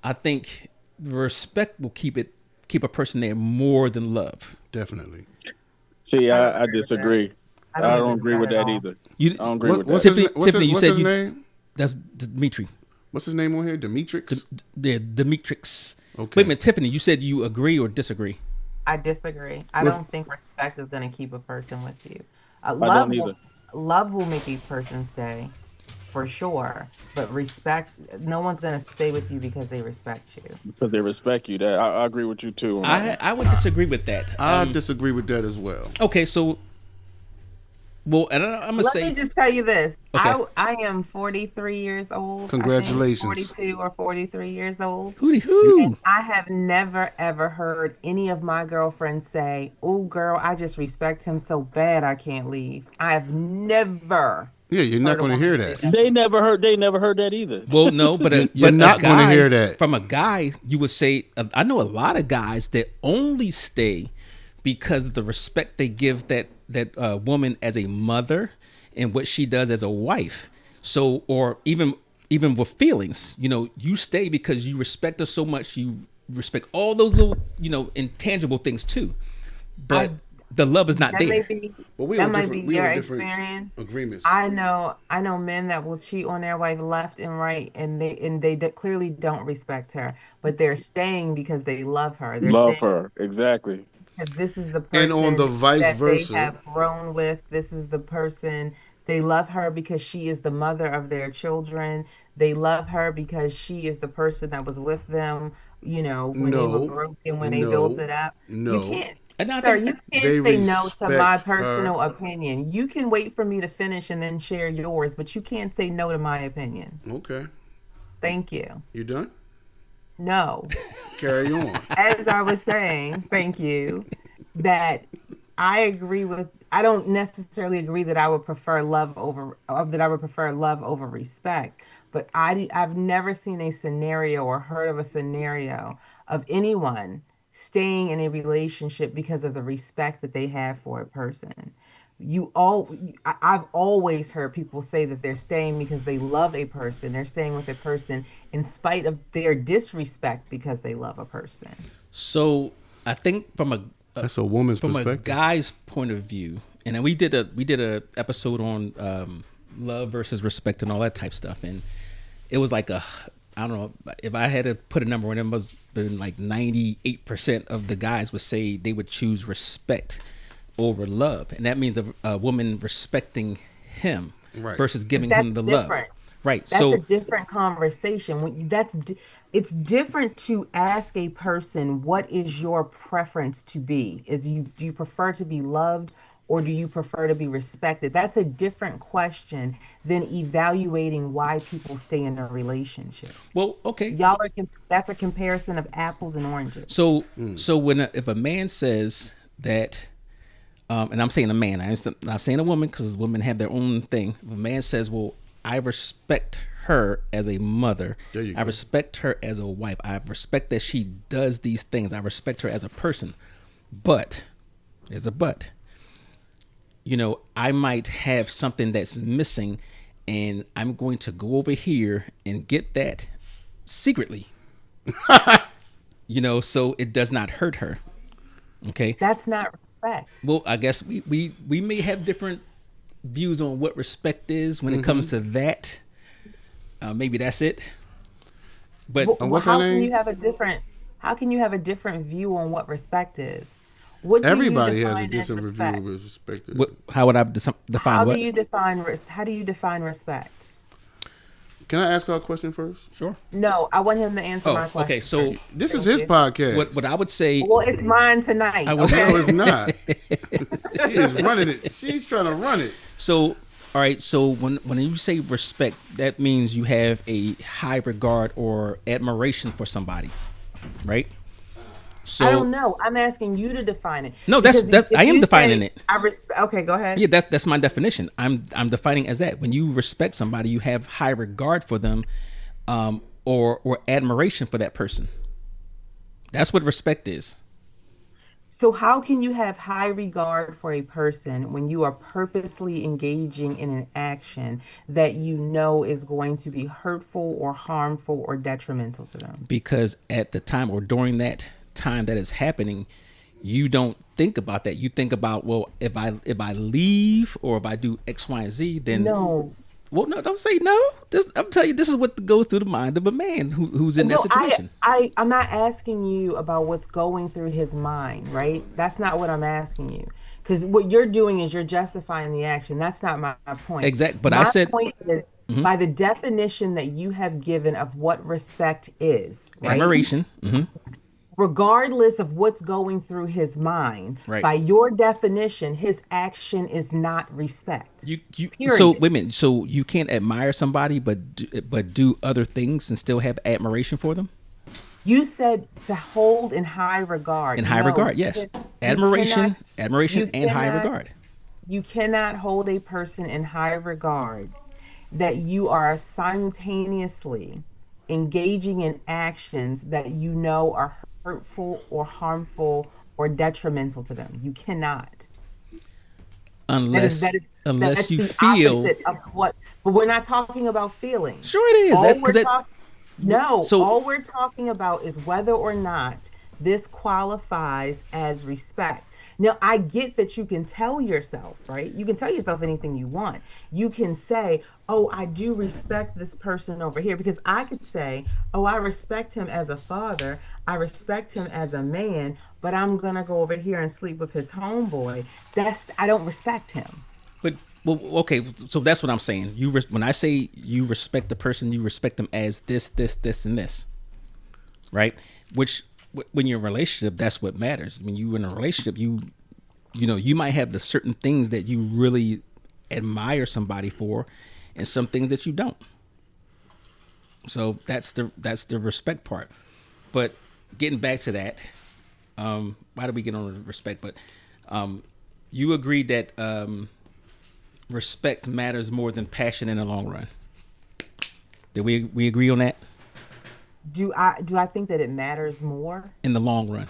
I think respect will keep a person there more than love. Definitely. See, I don't I agree with that. disagree. I I don't don't agree with agree that with at that all. either. You I don't agree What, with what's that. his Tiffany, what's his You what's said his you name? that's Dimitri. What's his name on here? Demetrix. The Demetrix. Wait a Okay. minute, Tiffany. You said you agree or disagree. I disagree. I With don't think respect is going to keep a person with you. I don't either Love will make a person stay for sure, but respect, no one's going to stay with you because they respect you. because they respect you. That I agree with you too on that one. I would disagree with that. I disagree with that as well. Okay, so well, and I'm gonna Let me say just tell you this. okay. I am 43 years old, I think, Congratulations. 42 or 43 years old. Hootie You And hoo. I have never ever heard any of my girlfriends say, "Oh, girl, I just respect him so bad I can't leave." I have never yeah, you're not heard a going to woman hear say that. that before. They never heard that either. Well, no, You're but a not going to guy hear that. from a guy, you would say I know a lot of guys that only stay because of the respect they give that woman as a mother and what she does as a wife. So, or even with feelings, you know, you stay because you respect her so much. You respect all those little, you know, intangible things too. But I the love is not that may there. be But that might be we your on different experience. agreements. I know men that will cheat on their wife left and right, and clearly don't respect her, but they're staying because they love her. They're Love staying her exactly. because this is the And on the person vice that they versa, have grown with. This is the person they love her because she is the mother of their children. They love her because she is the person that was with them, when they were no, broken, when they built no, it up. You no. can't, And I sir, think you can't They say no to my respect her. personal opinion. You can wait for me to finish and then share yours, but you can't say no to my opinion. Okay. Thank you. You done? No. Carry on. As I was saying, thank you, that I don't necessarily agree that I would prefer love over that I would prefer love over respect, but I've never seen a scenario or heard of a scenario of anyone staying in a relationship because of the respect that they have for a person. I've always heard people say that they're staying because they love a person. They're staying with a person in spite of their disrespect because they love a person. So I think That's a woman's from a perspective. guy's point of view, and then we did a episode on love versus respect and all that type stuff, and it was like a, I don't know if I had to put a number on it, it must have been like 98% of the guys would say they would choose respect over love, and that means a woman respecting him Right. versus giving That's him the love. different. Right. That's a So different conversation. It's different to ask a person what is your preference to be? Do you prefer to be loved or do you prefer to be respected? That's a different question than evaluating why people stay in a relationship. well, okay. That's a comparison of apples and oranges. So when if a man says that, and I'm saying a man, I'm not saying a woman because women have their own thing. If a man says, "Well, I respect her as a mother. There you I go. respect her as a wife. I respect that she does these things. I respect her as a person." But there's a but. You know, I might have something that's missing, and I'm going to go over here and get that secretly. You know, so it does not hurt her. Okay. That's not respect. Well, I guess we may have different views on what respect is when it comes to that. Maybe that's it. But Well, And what's her how can name? you have a different how can you have a different view on what respect is? What do you Everybody has a define as different review respect? with respect to what? that. How would I define what? How do you define respect? Can I ask her a question first? Sure. No, I want him to answer my Oh, question. okay. So first. This is Thank his you. podcast. what I would say. Well, it's mine tonight. I was- okay? No, it's not. She is running it. She's trying to run it. So, all right. So when you say respect, that means you have a high regard or admiration for somebody, right? So I don't know. I'm asking you to define it. No, Because if I am you defining say, it. Okay, go ahead. Yeah, that's my definition. I'm defining as that. When you respect somebody, you have high regard for them, or admiration for that person. That's what respect is. So how can you have high regard for a person when you are purposely engaging in an action that you know is going to be hurtful or harmful or detrimental to them? Because at the time or during that time that is happening, you don't think about that. You think about, well, if I leave or if I do X, Y, and Z, then No. well, no, don't say no. I'm telling you, this is what goes through the mind of a man who's in that No, situation. I'm not asking you about what's going through his mind, right? That's not what I'm asking you. Because what you're doing is you're justifying the action. That's not my point. Exact. But I My said point is by the definition that you have given of what respect is, right? admiration. Regardless of what's going through his mind, Right. by your definition, his action is not respect. You Period. so wait a minute. So you can't admire somebody, but do other things and still have admiration for them. You said to hold in high regard. In high No, regard, you yes. can- you Admiration, cannot- admiration, you and high cannot- regard. You cannot hold a person in high regard that you are simultaneously engaging in actions that you know are hurtful or harmful or detrimental to them. You cannot. Unless That's you the feel. opposite of what. But we're not talking about feelings. Sure, it is. All That's we're because talk- No, so- all we're talking about is whether or not this qualifies as respect. Now, I get that you can tell yourself, right? You can tell yourself anything you want. You can say, oh, I do respect this person over here. Because I could say, oh, I respect him as a father. I respect him as a man, but I'm going to go over here and sleep with his homeboy. I don't respect him. But well, okay. So that's what I'm saying. When I say you respect the person, you respect them as this, and this, right? Which when you're in a relationship, that's what matters. When you're in a relationship, you know, you might have the certain things that you really admire somebody for, and some things that you don't. So that's the respect part. But getting back to that, why did we get on respect? But You agree that respect matters more than passion in the long run. Did we agree on that? Do I think that it matters more In the long run,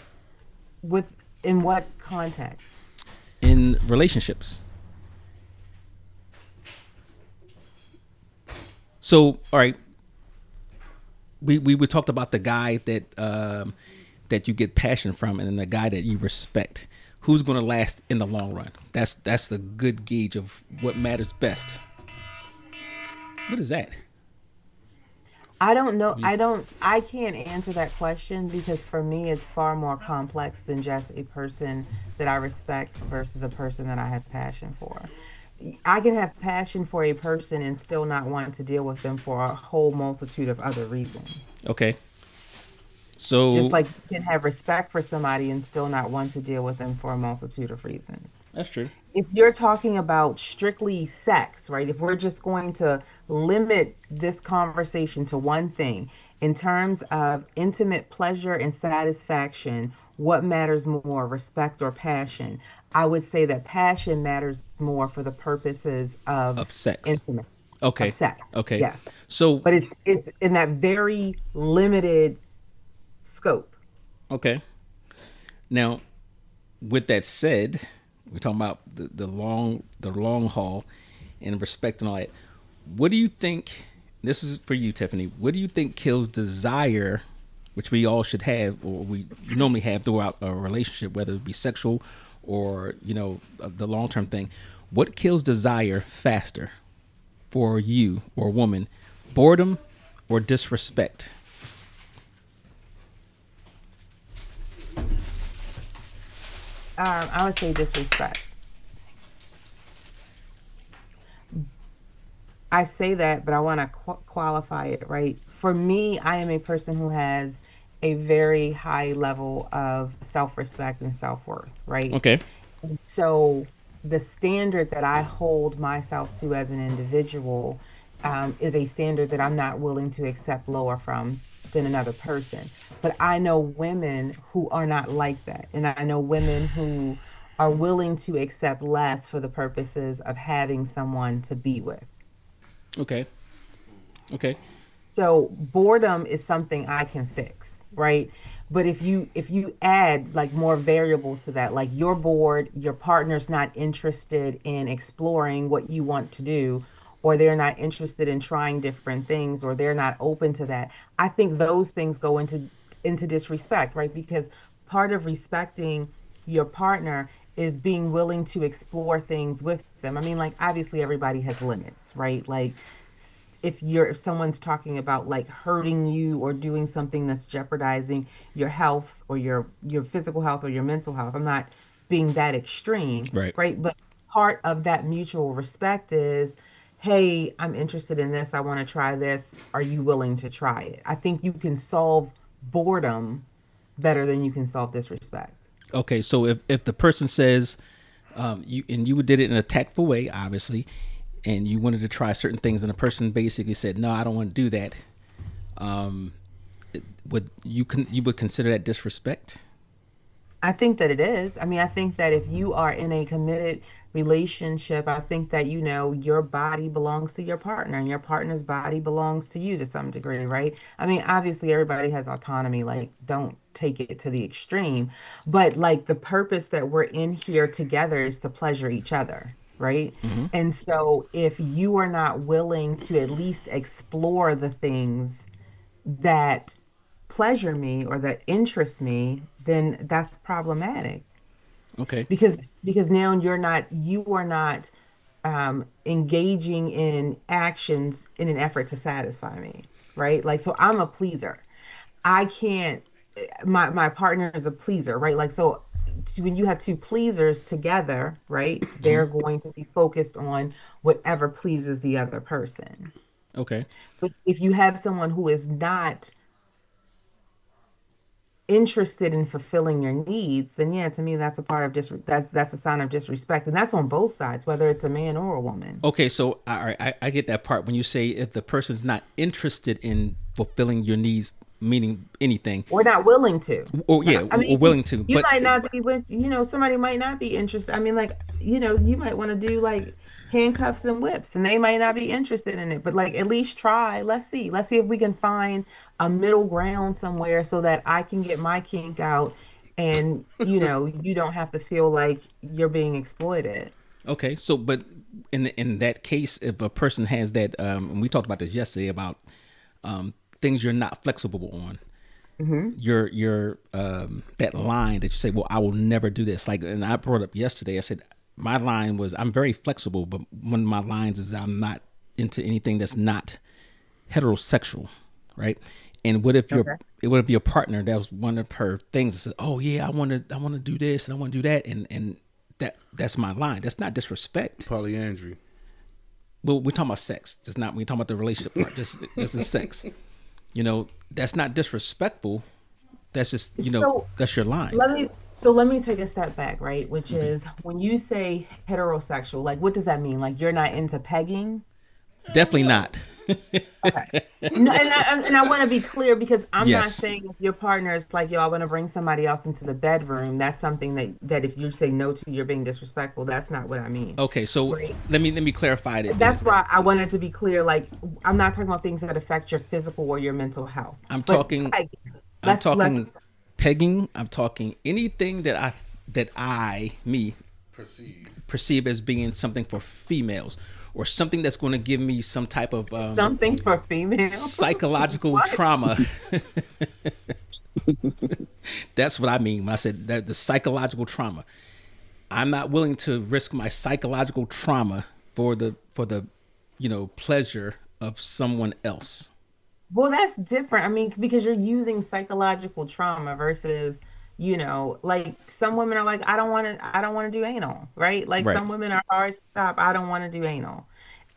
with in what context? in relationships. So, all right, we talked about the guy that you get passion from, and then the guy that you respect. Who's going to last in the long run? That's the good gauge of what matters best. What is that? I don't know. I can't answer that question because for me, it's far more complex than just a person that I respect versus a person that I have passion for. I can have passion for a person and still not want to deal with them for a whole multitude of other reasons. Okay, Just so like you can have respect for somebody and still not want to deal with them for a multitude of reasons. that's true. If you're talking about strictly sex, right? If we're just going to limit this conversation to one thing, in terms of intimate pleasure and satisfaction, what matters more, respect or passion? I would say that passion matters more for the purposes of Of sex. intimate, of Okay, sex. okay. Yes. So, But it's in that very limited scope. okay. Now, with that said, we're talking about the long haul and respect and all that. What do you think? This is for you, Tiffany. What do you think kills desire, which we all should have, or we normally have throughout a relationship, whether it be sexual or the long term thing? What kills desire faster for you or a woman? Boredom or disrespect? I would say disrespect. I say that, but I want to qualify it, right? For me, I am a person who has a very high level of self-respect and self-worth, right? Okay. So the standard that I hold myself to as an individual is a standard that I'm not willing to accept lower from than another person. But I know women who are not like that. And I know women who are willing to accept less for the purposes of having someone to be with. Okay. Okay. So boredom is something I can fix, right? But if you add like more variables to that, like you're bored, your partner's not interested in exploring what you want to do, or they're not interested in trying different things, or they're not open to that. I think those things go into disrespect, right? Because part of respecting your partner is being willing to explore things with them. I mean, like obviously everybody has limits, right? Like if someone's talking about like hurting you or doing something that's jeopardizing your health or your physical health or your mental health, I'm not being that extreme, Right. right? But part of that mutual respect is, hey, I'm interested in this, I want to try this, are you willing to try it? I think you can solve boredom better than you can solve disrespect. Okay. So if the person says, you did it in a tactful way, obviously, and you wanted to try certain things, and the person basically said, "No, I don't want to do that." Um, you would consider that disrespect? I think that it is. I mean, I think that if you are in a committed relationship, I think that, your body belongs to your partner and your partner's body belongs to you to some degree, right? I mean, obviously, everybody has autonomy. Like, don't take it to the extreme. But, like, the purpose that we're in here together is to pleasure each other, right? Mm-hmm. And so, if you are not willing to at least explore the things that pleasure me or that interest me, then that's problematic Okay. because now you are not engaging in actions in an effort to satisfy me, right? Like so I'm a pleaser. I can't my partner is a pleaser, right? Like so when you have two pleasers together, right, Mm-hmm. they're going to be focused on whatever pleases the other person. Okay. But if you have someone who is not interested in fulfilling your needs, then yeah, to me that's a part of that's a sign of disrespect, and that's on both sides, whether it's a man or a woman. Okay. So I get that part when you say if the person's not interested in fulfilling your needs meaning anything, We're not willing to. or Right? yeah, I or mean, willing to. you But might not be with, somebody might not be interested. I mean, like, you might want to do like handcuffs and whips, and they might not be interested in it, but like at least try. Let's see. Let's see if we can find a middle ground somewhere so that I can get my kink out and, you don't have to feel like you're being exploited. okay, so but in that case, if a person has that, and we talked about this yesterday about things you're not flexible on, Hmm. your that line that you say, well, I will never do this. Like, and I brought up yesterday, I said my line was, I'm very flexible, but one of my lines is I'm not into anything that's not heterosexual, right? And Okay. what if your partner, that was one of her things, that said, oh yeah, I want to do this and I want to do that, and that's my line. That's not disrespect. Polyandry. Well, we're talking about sex. Just not, we're talking about the relationship part. This is sex. That's not disrespectful. That's just, So that's your line. let me take a step back, right? Which Okay. is when you say heterosexual, like what does that mean? Like you're not into pegging? Hell Definitely no. not. Okay. No, and I want to be clear because I'm not Yes. saying if your partner is like, yo, I want to bring somebody else into the bedroom, that's something that if you say no to, you're being disrespectful. That's not what I mean. Okay. So Right. let me clarify that then. That's why I wanted to be clear. Like, I'm not talking about things that affect your physical or your mental health. I'm But talking pegging, I'm let's talking pegging. I'm talking anything that I me Perceive. perceive as being something for females, or something that's going to give me some type of something for females. psychological What? trauma. That's what I mean when I said that, the psychological trauma. I'm not willing to risk my psychological trauma for the pleasure of someone else. Well, that's different. I mean, because you're using psychological trauma versus, like some women are like, I don't want to do anal, right? Like Right. some women are hard stop, I don't want to do anal.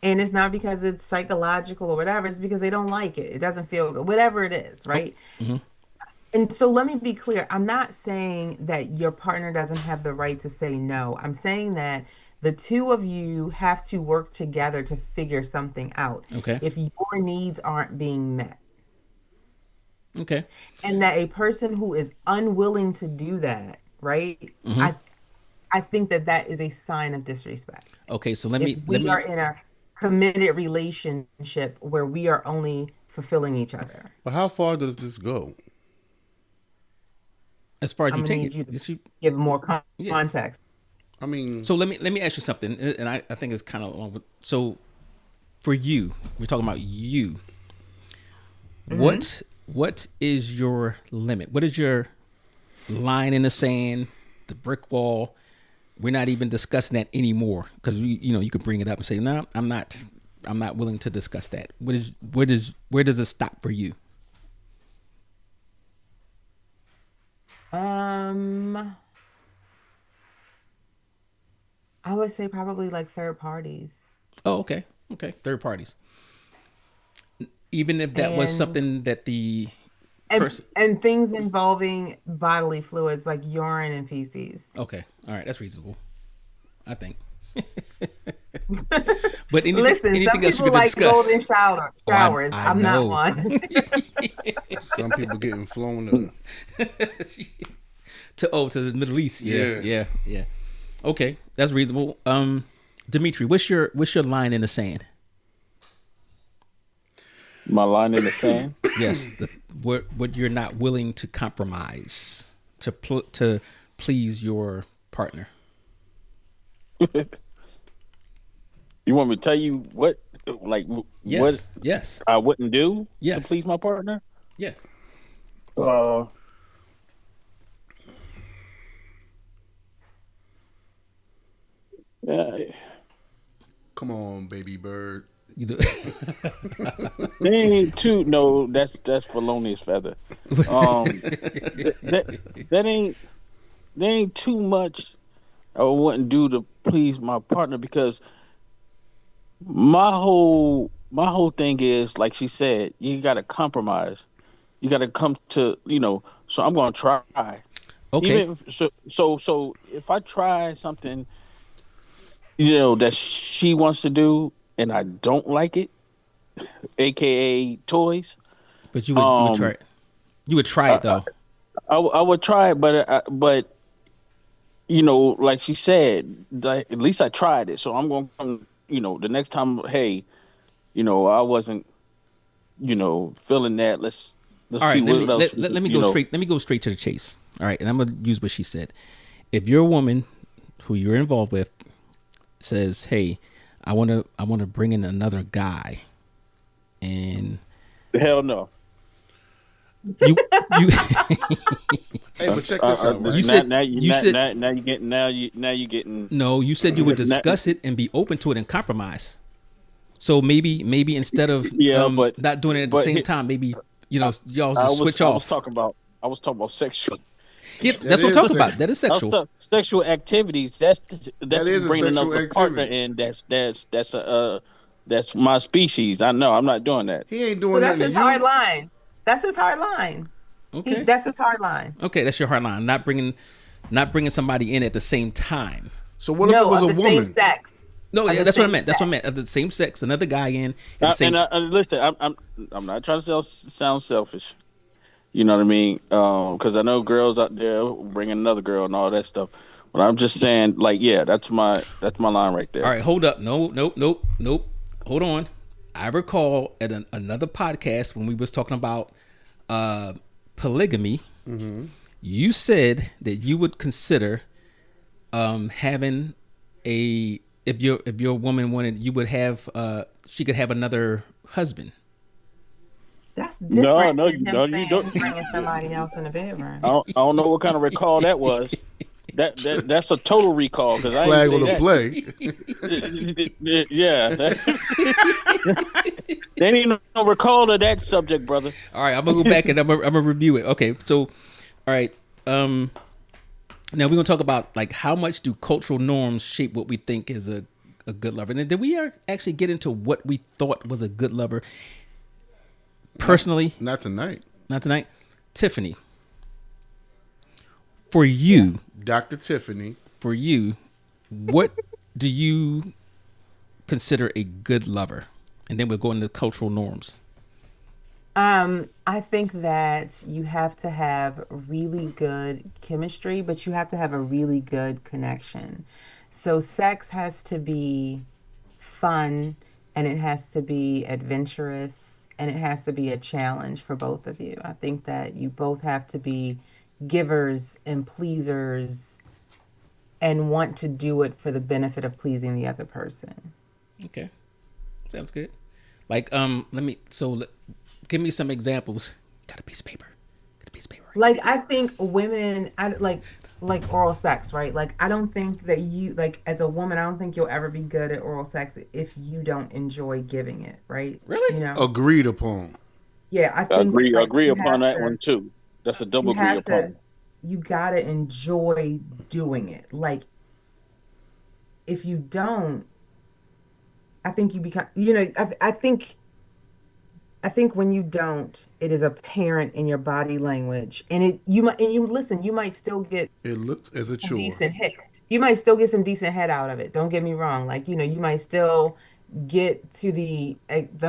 And it's not because it's psychological or whatever, it's because they don't like it. It doesn't feel good, whatever it is, Oh. right? Hmm. And so let me be clear. I'm not saying that your partner doesn't have the right to say no. I'm saying that the two of you have to work together to figure something out Okay. if your needs aren't being met. Okay. And that a person who is unwilling to do that, right? Hmm. I think that that is a sign of disrespect. Okay. So let If me let we are me in a committed relationship where we are only fulfilling each other, But how far does this go? as far as I'm you gonna take need it. you to Is she, give more yeah. context. I mean, So let me ask you something, and I think it's kind of along with, so for you, we're talking about you. Hmm. What is your limit? What is your line in the sand? The brick wall? We're not even discussing that anymore, because you could bring it up and say, no, I'm not willing to discuss that. Where does it stop for you? Um, I would say probably like third parties. Oh, okay, okay, third parties. Even if that was And something that the and person. and things involving bodily fluids like urine and feces. Okay, all right, that's reasonable, I think. But anything Listen, some anything else you people could like discuss? golden Oh, I showers. I I'm not know. one. some people getting flown to. To the Middle East. Yeah, Yeah. yeah, yeah. Okay, that's reasonable. Dimitri, what's your line in the sand? My line in the sand. Yes, what you're not willing to compromise to please your partner. You want me to tell you what, like, what Yes, yes, I wouldn't do to yes, please my partner? yes. Uh, yeah, Come on, baby bird. You do. they ain't too. No, that's felonious feather. Um, that that ain't They ain't too much I wouldn't do to please my partner because my whole thing is like she said, you got to compromise. You got to come to So I'm gonna try. Okay, Even so if I try something that she wants to do and I don't like it, aka toys. but you would try Um, it. You would try it I, though. I would try it, but like she said, like, at least I tried it. So I'm going to come, the next time, hey, I wasn't, feeling that. Let's All see right, let what me else, let me go straight. Let me go straight to the chase. All right, and I'm gonna use what she said. If you're a woman who you're involved with says, "Hey, I want to bring in another guy," and hell no. you Hey, but check this out, you right? said you said Now you getting now you getting no, you said you would now, discuss it and be open to it and compromise. So maybe instead of yeah, not doing it at the but same time, maybe y'all I just was switch I was off. talking about sexual. Yeah, That that's what I'm is talking about. sexual. That is sexual. Sexual activities. That's That is a bringing sexual another partner activity. in. That's my species. I know. I'm not doing that. He ain't So doing that's nothing to his hard you. line. That's his hard line. He Okay. that's his hard line. Okay, that's your hard line. Not bringing somebody in at the same time. So what if it No, was of a the same woman? sex. No, Of yeah, the that's what I same meant. That's what I sex. meant. Of the same sex, another guy in at the same. Listen, I'm not trying to sound selfish. You know what I mean? Because I know girls out there bringing another girl and all that stuff. But I'm just saying, like, yeah, that's my line right All there. right, hold up. No, nope, nope, nope. Hold on. I recall at another podcast when we was talking about uh, polygamy. You said that you would consider having a if your woman wanted you would have she could have another husband. That's No, different no, than him you saying don't. he's bringing somebody else in the bedroom. I don't know what kind of recall that was. That's a total recall because I ain't Flag on say the that. play. Yeah, they ain't no recall of that subject, brother. All right, I'm gonna go back and I'm gonna review it. Okay, so all right, now we're gonna talk about like how much do cultural norms shape what we think is a good lover, and then did we actually get into what we thought was a good lover Not, personally? not tonight. Not tonight. Tiffany, for you, Dr. Tiffany. for you, what do you consider a good lover? And then we'll go into cultural norms. I think that you have to have really good chemistry, but you have to have a really good connection. So sex has to be fun and it has to be adventurous and it has to be a challenge for both of you. I think that you both have to be givers and pleasers and want to do it for the benefit of pleasing the other person. Okay, sounds good. Like, give me some examples. Got a piece of paper. Got a piece of paper right Like I think women, I like oral sex, right? Like I don't think that you like as a woman, I don't think you'll ever be good at oral sex if you don't enjoy giving it, right? here. Really? You know? Agreed upon. Yeah, I think that like Agree upon that one too. That's a double you agree have to upon. you gotta enjoy doing it. Like if you don't, I think you become I think when you don't, it is apparent in your body language. And it you might and you listen, you might still get It looks as a some chore. decent head. You might still get some decent head out of it. Don't get me wrong. Like, you might still get to the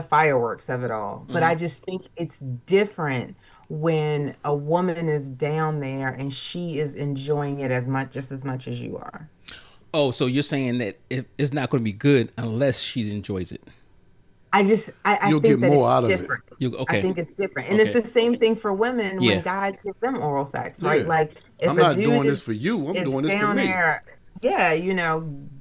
fireworks of it all. But Mm-hmm. I just think it's different when a woman is down there and she is enjoying it as much just as much as you are. Oh, so you're saying that it's not going to be good unless she enjoys it? I You'll get think that more it's out of it. different. You I okay? think it's different. And it's Okay. the same thing for women when Yeah. guys give them oral sex, right? Yeah. Like if I'm a not dude doing this for you. I'm is doing this for down me. there, yeah,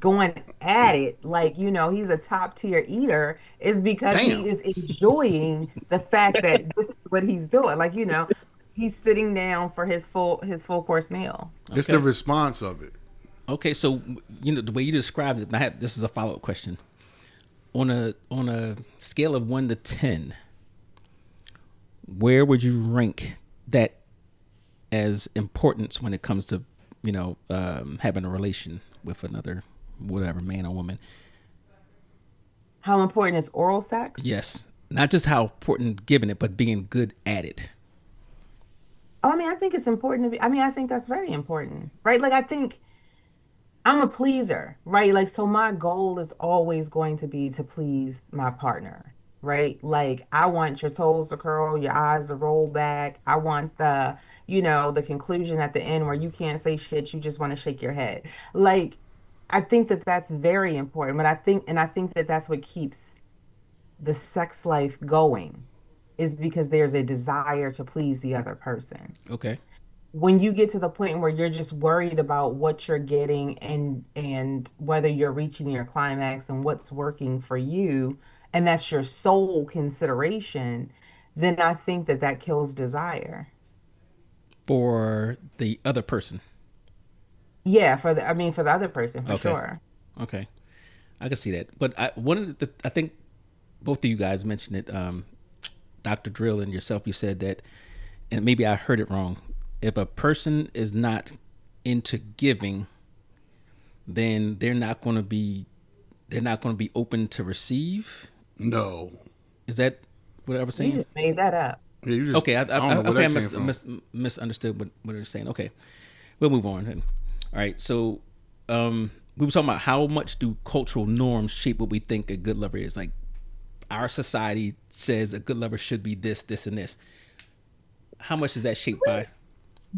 going at it, like, he's a top tier eater, is because Damn. he is enjoying the fact that this is what he's doing. Like, he's sitting down for his full course meal. It's the Okay. response of it. Okay. So the way you described it, this is a follow up question. On a scale of 1 to 10, where would you rank that as importance when it comes to having a relation with another whatever man or woman? How important is oral sex? Yes, not just how important giving it, but being good at it. Oh, I mean, I think it's important to be, I mean, I think that's very important, right? Like, I think I'm a pleaser, right? Like, so my goal is always going to be to please my partner. right? Like, I want your toes to curl, your eyes to roll back. I want the conclusion at the end where you can't say shit, you just want to shake your head. Like, I think that that's very important, but I think that that's what keeps the sex life going is because there's a desire to please the other person. Okay. When you get to the point where you're just worried about what you're getting and whether you're reaching your climax and what's working for you, and that's your sole consideration, then I think that that kills desire. For the other person. Yeah, for the other person, for Okay. sure. Okay. I can see that. But one of I think both of you guys mentioned it. Dr. Drill and yourself, you said that, and maybe I heard it wrong. If a person is not into giving, then they're not going to be open to receive. No. Is that what I was You saying? just made that up. Yeah, you just. Okay, I don't know where okay, I that came from. misunderstood what they're saying. Okay, we'll move on then. All right, so we were talking about how much do cultural norms shape what we think a good lover is. Like our society says a good lover should be this, this, and this. How much is that shaped by?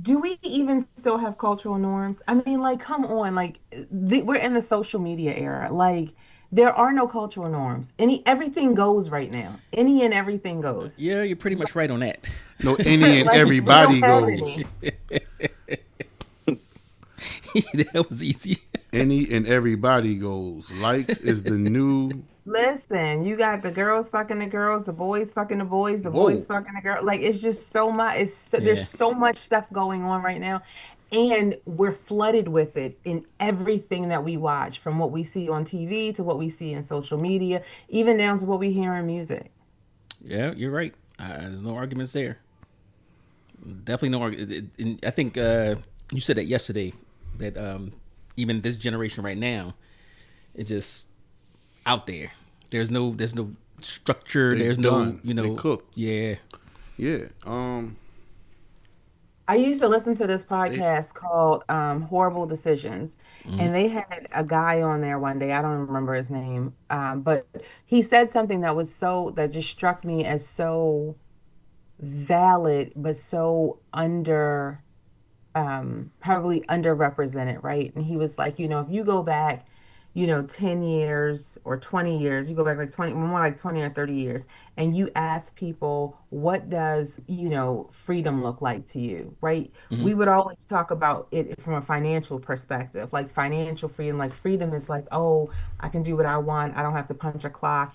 Do we even still have cultural norms? I mean, like, come on, like, we're in the social media era. Like, there are no cultural norms. Everything goes right now. Any and everything goes. Yeah, you're pretty much right on that. No, any and Like, we don't everybody have goes. any. That was easy. Any and everybody goes. Likes is the new. Listen, you got the girls fucking the girls, the boys fucking the boys Whoa. fucking the girl. Like, it's just so much. There's Yeah, so much stuff going on right now, and we're flooded with it in everything that we watch, from what we see on TV to what we see in social media, even down to what we hear in music. yeah, you're right. There's no arguments there. Definitely no argument. And I think you said that yesterday that even this generation right now is just out there. There's no structure. They There's no done. They cooked. yeah. Yeah. I used to listen to this They. podcast called Horrible Decisions, Mm-hmm. and they had a guy on there one day. I don't remember his name, but he said something that just struck me as so valid, but so probably underrepresented, right? And he was like, if you go back, 10 years or 20 years, you go back like 20, more like 20 or 30 years, and you ask people, what does, freedom look like to you, right? Mm-hmm. We would always talk about it from a financial perspective, like financial freedom, like freedom is like, oh, I can do what I want. I don't have to punch a clock.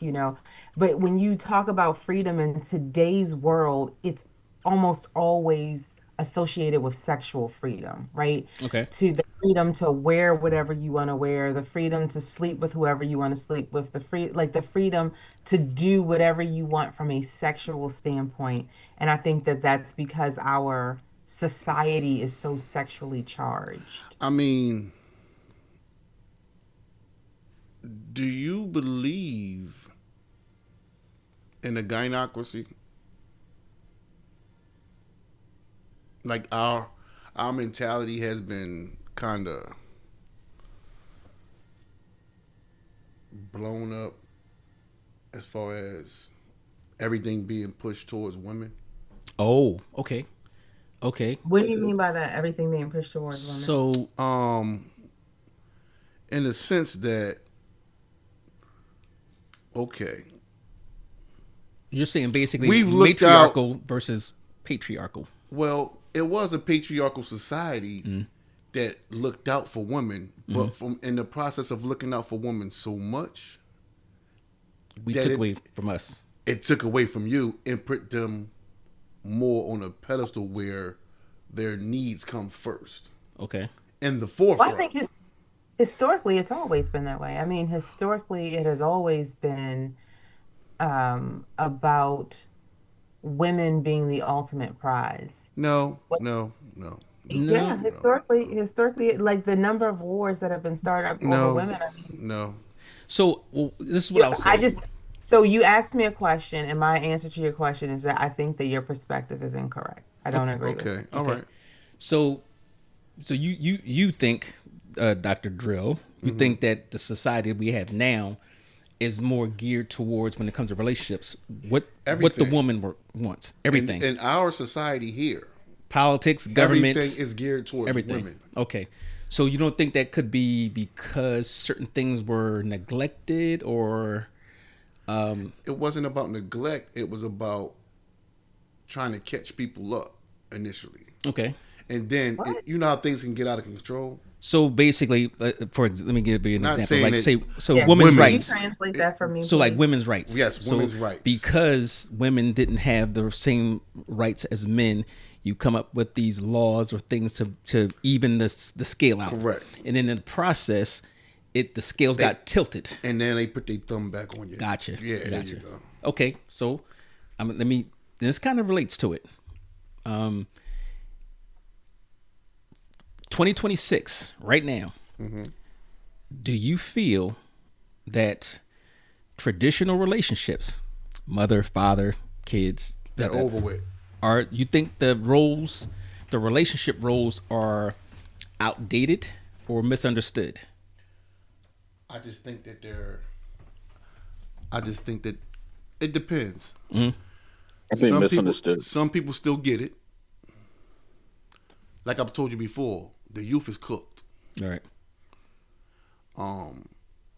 But when you talk about freedom in today's world, it's almost always associated with sexual freedom, right? Okay. To the freedom to wear whatever you want to wear, the freedom to sleep with whoever you want to sleep with, the freedom to do whatever you want from a sexual standpoint. And I think that that's because our society is so sexually charged. I mean, do you believe in a gynocracy? Like our mentality has been kind of blown up as far as everything being pushed towards women. Oh, okay. Okay. What do you mean by that? Everything being pushed towards women? So In the sense that, okay, you're saying basically we've looked out. matriarchal versus patriarchal. Well, it was a patriarchal society that looked out for women, but from in the process of looking out for women so much, We that took it, away from us. it took away from you and put them more on a pedestal where their needs come first Okay. in the Well, I forefront. think historically it's always been that way. I mean, historically it has always been about women being the ultimate prize. No, What? no, no, no, Yeah, No. no, historically, like the number of wars that have been started up over no, women. I mean, no. So well, this is what you, I'll I say. just, so you asked me a question, and my answer to your question is that I think that your perspective is incorrect. I don't Okay. agree with it. Okay, all Okay. right. So you think, Dr. Drill, you think that the society we have now is more geared towards when it comes to relationships. What the Everything. woman wants. Everything. In our society here, Politics, government, everything is geared towards everything. women. Okay. So you don't think that could be because certain things were neglected, or It wasn't about neglect. It was about trying to catch people up initially. okay. And then, you know how things can get out of control? So basically, let me give you an Not example. saying Like it- say, so Yeah, women's can rights. you translate that for me? So like please? women's rights. Yes, So women's rights. Because women didn't have the same rights as men, you come up with these laws or things to even the scale out. Correct. And then in the process, the scales got tilted. And then they put their thumb back on you. Gotcha. Yeah, there Gotcha. you go. Okay, so this kind of relates to it. 2026, right now. Mm-hmm. Do you feel that traditional relationships, mother, father, kids, They're over with. you think the relationship roles are outdated or misunderstood? I just think that it depends. I think misunderstood. Some people still get it. Like I've told you before, the youth is cooked. All right.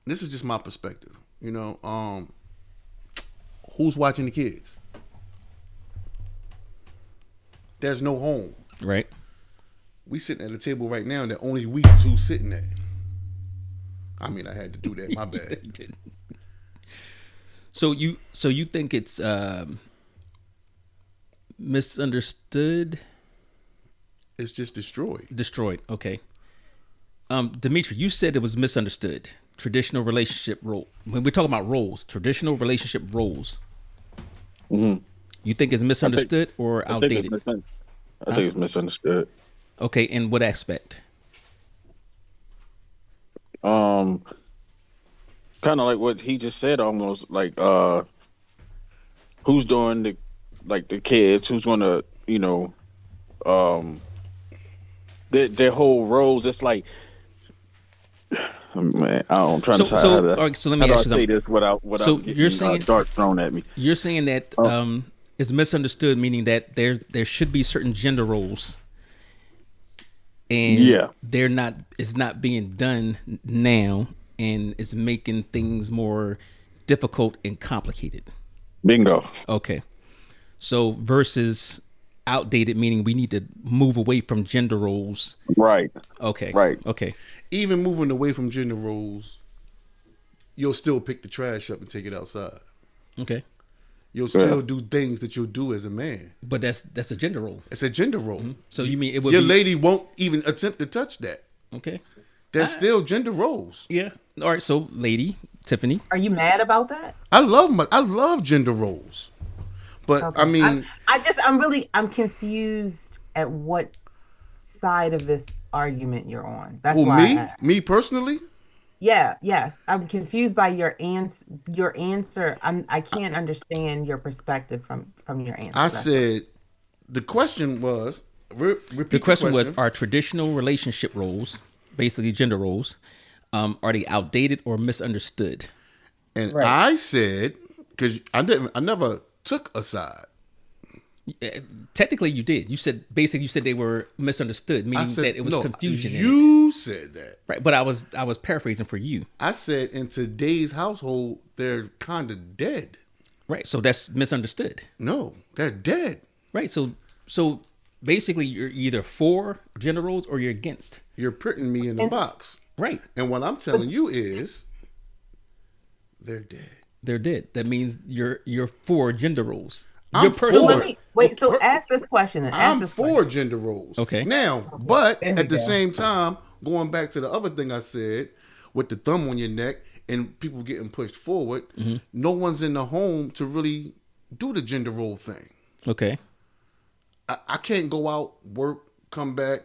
This is just my perspective. You know, who's watching the kids? There's no home. Right. We sitting at a table right now that only we two sitting at. I mean, I had to do that. My bad. You did. So you think it's misunderstood? It's just destroyed. Destroyed. Okay. Dimitri, you said it was misunderstood. Traditional relationship role. When we're talking about roles, traditional relationship roles. Mm-hmm. You think it's misunderstood or outdated? I think it's misunderstood. Okay, in what aspect? Kind of like what he just said, almost like who's doing the kids, who's gonna, their whole roles. It's like, man, I'm trying to say all right, so let me ask you say something. this without So getting, you're saying darts thrown at me. You're saying that it's misunderstood, meaning that there should be certain gender roles, and it's not being done now, and it's making things more difficult and complicated. Bingo. Okay, so versus outdated, meaning we need to move away from gender roles. Right. Okay. Right. Okay. Even moving away from gender roles, you'll still pick the trash up and take it outside. Okay. You'll still do things that you'll do as a man. But that's a gender role. It's a gender role. Mm-hmm. So you mean it would your be... lady won't even attempt to touch that. Okay. There's still gender roles. Yeah. All right. So, lady Tiffany, Are you mad about that? I love gender roles, but Okay. I mean, I'm confused at what side of this argument you're on. That's who why I me? asked. Me personally? Yeah, yes. I'm confused by your answer. I can't understand your perspective from your answer. I said the question was. Repeat the question was: are traditional relationship roles, basically gender roles, are they outdated or misunderstood? And Right. I said, because I never took a side. Technically, you did. You said they were misunderstood, I meaning said that it was no, confusion. in it. You said that. Right? But I was paraphrasing for you. I said in today's household, they're kind of dead. Right? So that's misunderstood. No, they're dead. Right? So basically, you're either for gender roles or you're against. You're putting me in the box. Right? And what I'm telling you is, they're dead. They're dead. That means you're for gender roles. I'm Your for personal- it. Wait, so ask this question. I'm for gender roles. Okay. Now, but There we at the go. same time, going back to the other thing I said, with the thumb on your neck and people getting pushed forward, no one's in the home to really do the gender role thing. Okay. I can't go out, work, come back.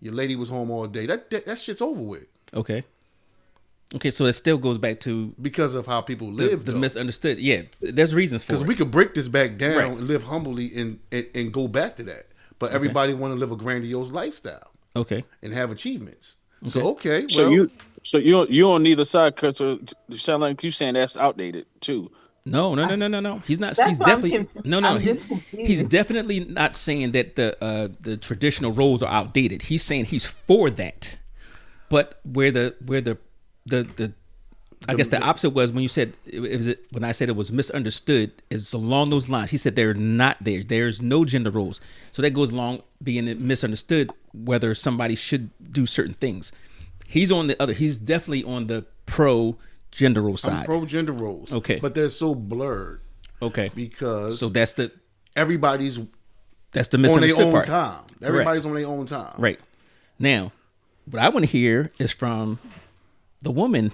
Your lady was home all day. That shit's over with Okay. Okay. So it still goes back to because of how people the live. misunderstood. Yeah. There's reasons for Because it. we could break this back down Right. and live humbly and go back to that. But everybody want to live a grandiose lifestyle Okay. and have achievements. So okay, So well, So you on neither side because you sound like you saying that's outdated too. No, no, no, I, no, no, no. He's not. that's He's why I'm definitely confused. no, no. I'm just He's confused. definitely not saying that the traditional roles are outdated. He's saying he's for that. But where the I guess the The- opposite was when you said when I said it was misunderstood is along those lines. He said they're not there. There's no gender roles. So that goes along being misunderstood whether somebody should do certain things. He's on the other. He's definitely on the pro gender role I'm side. pro gender roles, Okay. but they're so blurred Okay. So because everybody's that's the on their misunderstood own part. time. Correct. Everybody's on their own time. Right. Now, what I want to hear is from the woman's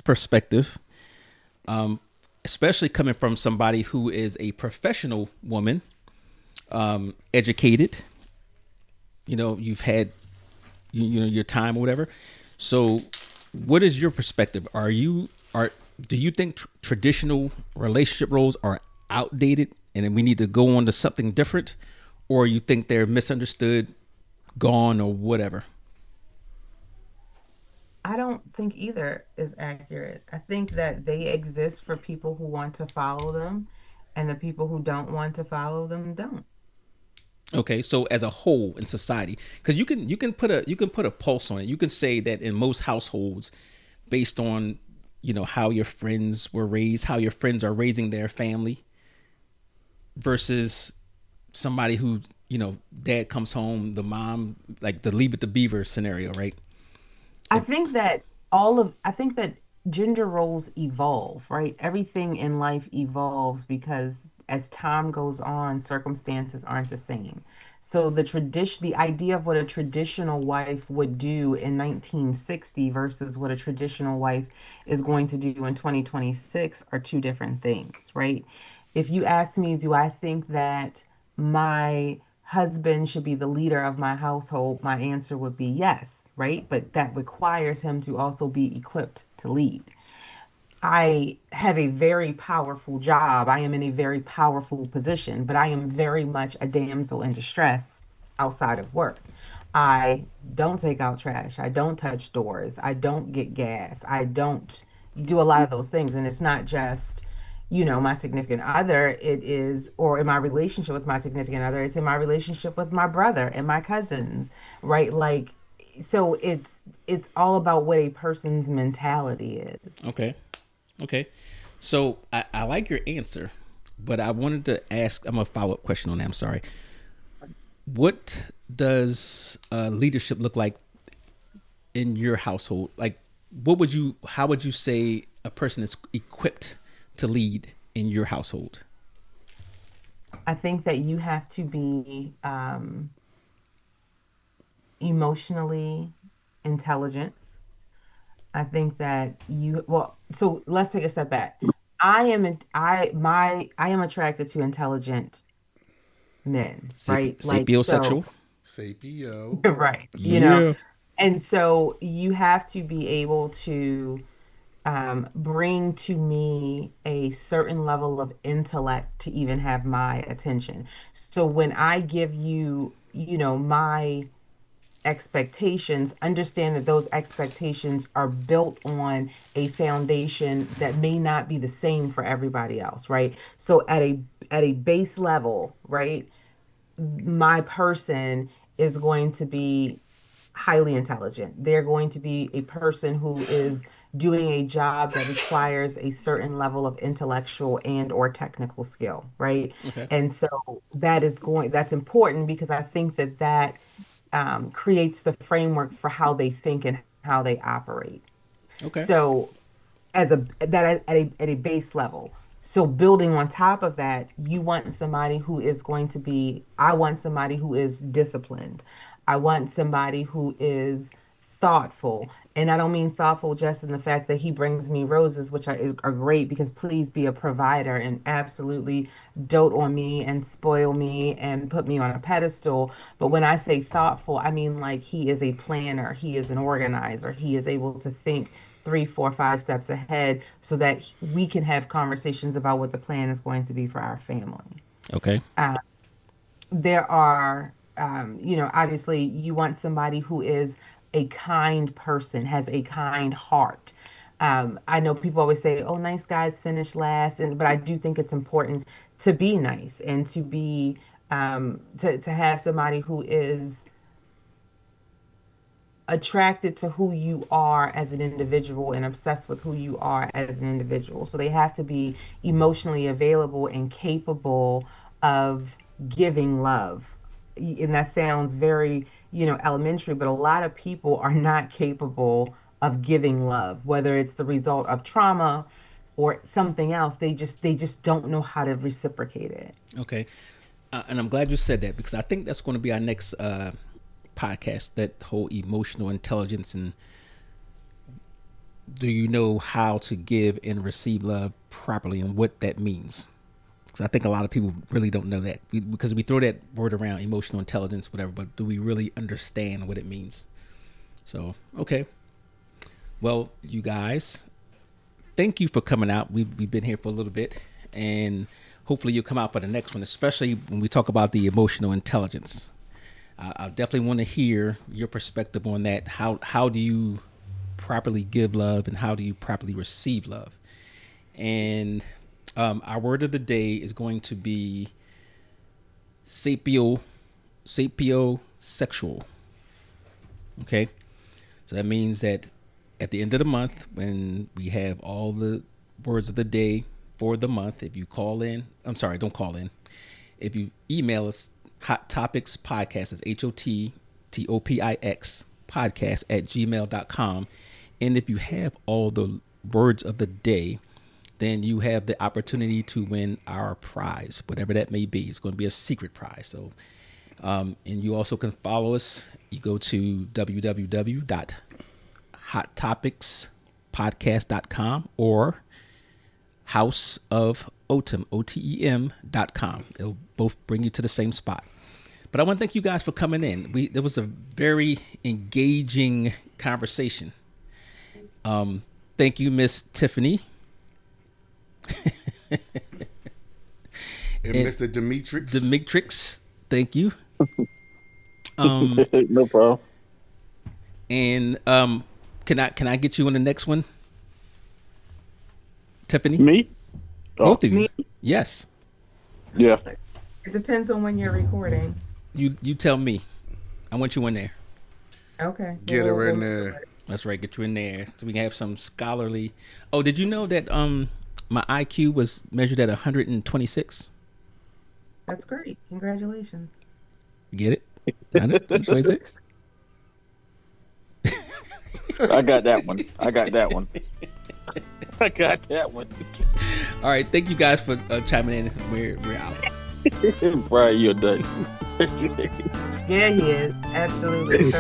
perspective, especially coming from somebody who is a professional woman, educated. You've had your time or whatever. So, what is your perspective? Do you think traditional relationship roles are outdated and then we need to go on to something different, or you think they're misunderstood, gone, or whatever? I don't think either is accurate. I think that they exist for people who want to follow them, and the people who don't want to follow them don't. Okay, so as a whole in society, because you can put a pulse on it. You can say that in most households, based on how your friends were raised, how your friends are raising their family, versus somebody who dad comes home, the mom, like the Leave It to Beaver scenario, right? I It, think that I think that gender roles evolve, right? Everything in life evolves because as time goes on, circumstances aren't the same. So the idea of what a traditional wife would do in 1960 versus what a traditional wife is going to do in 2026 are two different things, right? If you ask me, do I think that my husband should be the leader of my household, my answer would be yes, right? But that requires him to also be equipped to lead. I have a very powerful job. I am in a very powerful position, but I am very much a damsel in distress outside of work. I don't take out trash. I don't touch doors. I don't get gas. I don't do a lot of those things. And it's not just, my significant other. It is, or in my relationship with my significant other, it's in my relationship with my brother and my cousins, right? Like, so it's all about what a person's mentality is. okay, okay. So I like your answer, but I wanted to ask. I'm a follow up question on that. I'm sorry. What does leadership look like in your household? Like, how would you say a person is equipped to lead in your household? I think that you have to be emotionally intelligent. I think that so let's take a step back. I am attracted to intelligent men, right? Like, so, Sapiosexual. Sapio. right, Yeah. and so you have to be able to bring to me a certain level of intellect to even have my attention. So when I give you, my expectations, understand that those expectations are built on a foundation that may not be the same for everybody else, right? So at a base level, right, my person is going to be highly intelligent. They're going to be a person who is doing a job that requires a certain level of intellectual and or technical skill, right? Okay. And so that's important because I think that creates the framework for how they think and how they operate. Okay. So at a base level. So building on top of that, you want somebody who is going to be, I want somebody who is disciplined. I want somebody who is thoughtful. And I don't mean thoughtful just in the fact that he brings me roses, which are great because please be a provider and absolutely dote on me and spoil me and put me on a pedestal. But when I say thoughtful, I mean like he is a planner, he is an organizer, he is able to think 3, 4, 5 steps ahead so that we can have conversations about what the plan is going to be for our family. Okay. Uh, there are, obviously, you want somebody who is a kind person, has a kind heart. I know people always say, "Oh, nice guys finish last," but I do think it's important to be nice and to be to have somebody who is attracted to who you are as an individual and obsessed with who you are as an individual. So they have to be emotionally available and capable of giving love. And that sounds very, elementary, but a lot of people are not capable of giving love, whether it's the result of trauma or something else. They just don't know how to reciprocate it. Okay. And I'm glad you said that, because I think that's going to be our next podcast, that whole emotional intelligence, and do you know how to give and receive love properly and what that means. Because I think a lot of people really don't know that, because we throw that word around, emotional intelligence, whatever, but do we really understand what it means? So, okay. Well, you guys, thank you for coming out. We've been here for a little bit, and hopefully you'll come out for the next one, especially when we talk about the emotional intelligence. I definitely want to hear your perspective on that. How do you properly give love, and how do you properly receive love? And our word of the day is going to be sapiosexual. Okay, so that means that at the end of the month, when we have all the words of the day for the month, if you call in, I'm sorry, don't call in. If you email us, Hot Topics Podcast is HOTTOPIX podcast at gmail.com. And if you have all the words of the day, then you have the opportunity to win our prize, whatever that may be. It's going to be a secret prize. So, and you also can follow us. You go to www.hottopicspodcast.com or houseofotem.com. It'll both bring you to the same spot. But I want to thank you guys for coming in. There was a very engaging conversation. Thank you, Miss Tiffany. And Mr. Demetrix, thank you. No problem. And can I get you on the next one, Tiffany? Me? Both of you. Me? Yes. Yeah. It depends on when you're recording. You tell me. I want you in there. Okay. Get her in there. That's right. Get you in there so we can have some scholarly. Oh, did you know that my IQ was measured at 126? That's great. Congratulations. Get it? 126. I got that one. I got that one. All right. Thank you guys for chiming in. We're out. Brian, you're done. Yeah, he is. Absolutely.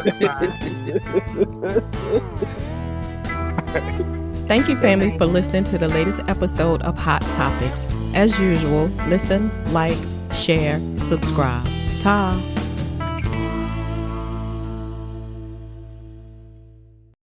Thank you, family, for listening to the latest episode of Hot Topics. As usual, listen, like, share, subscribe. Ta!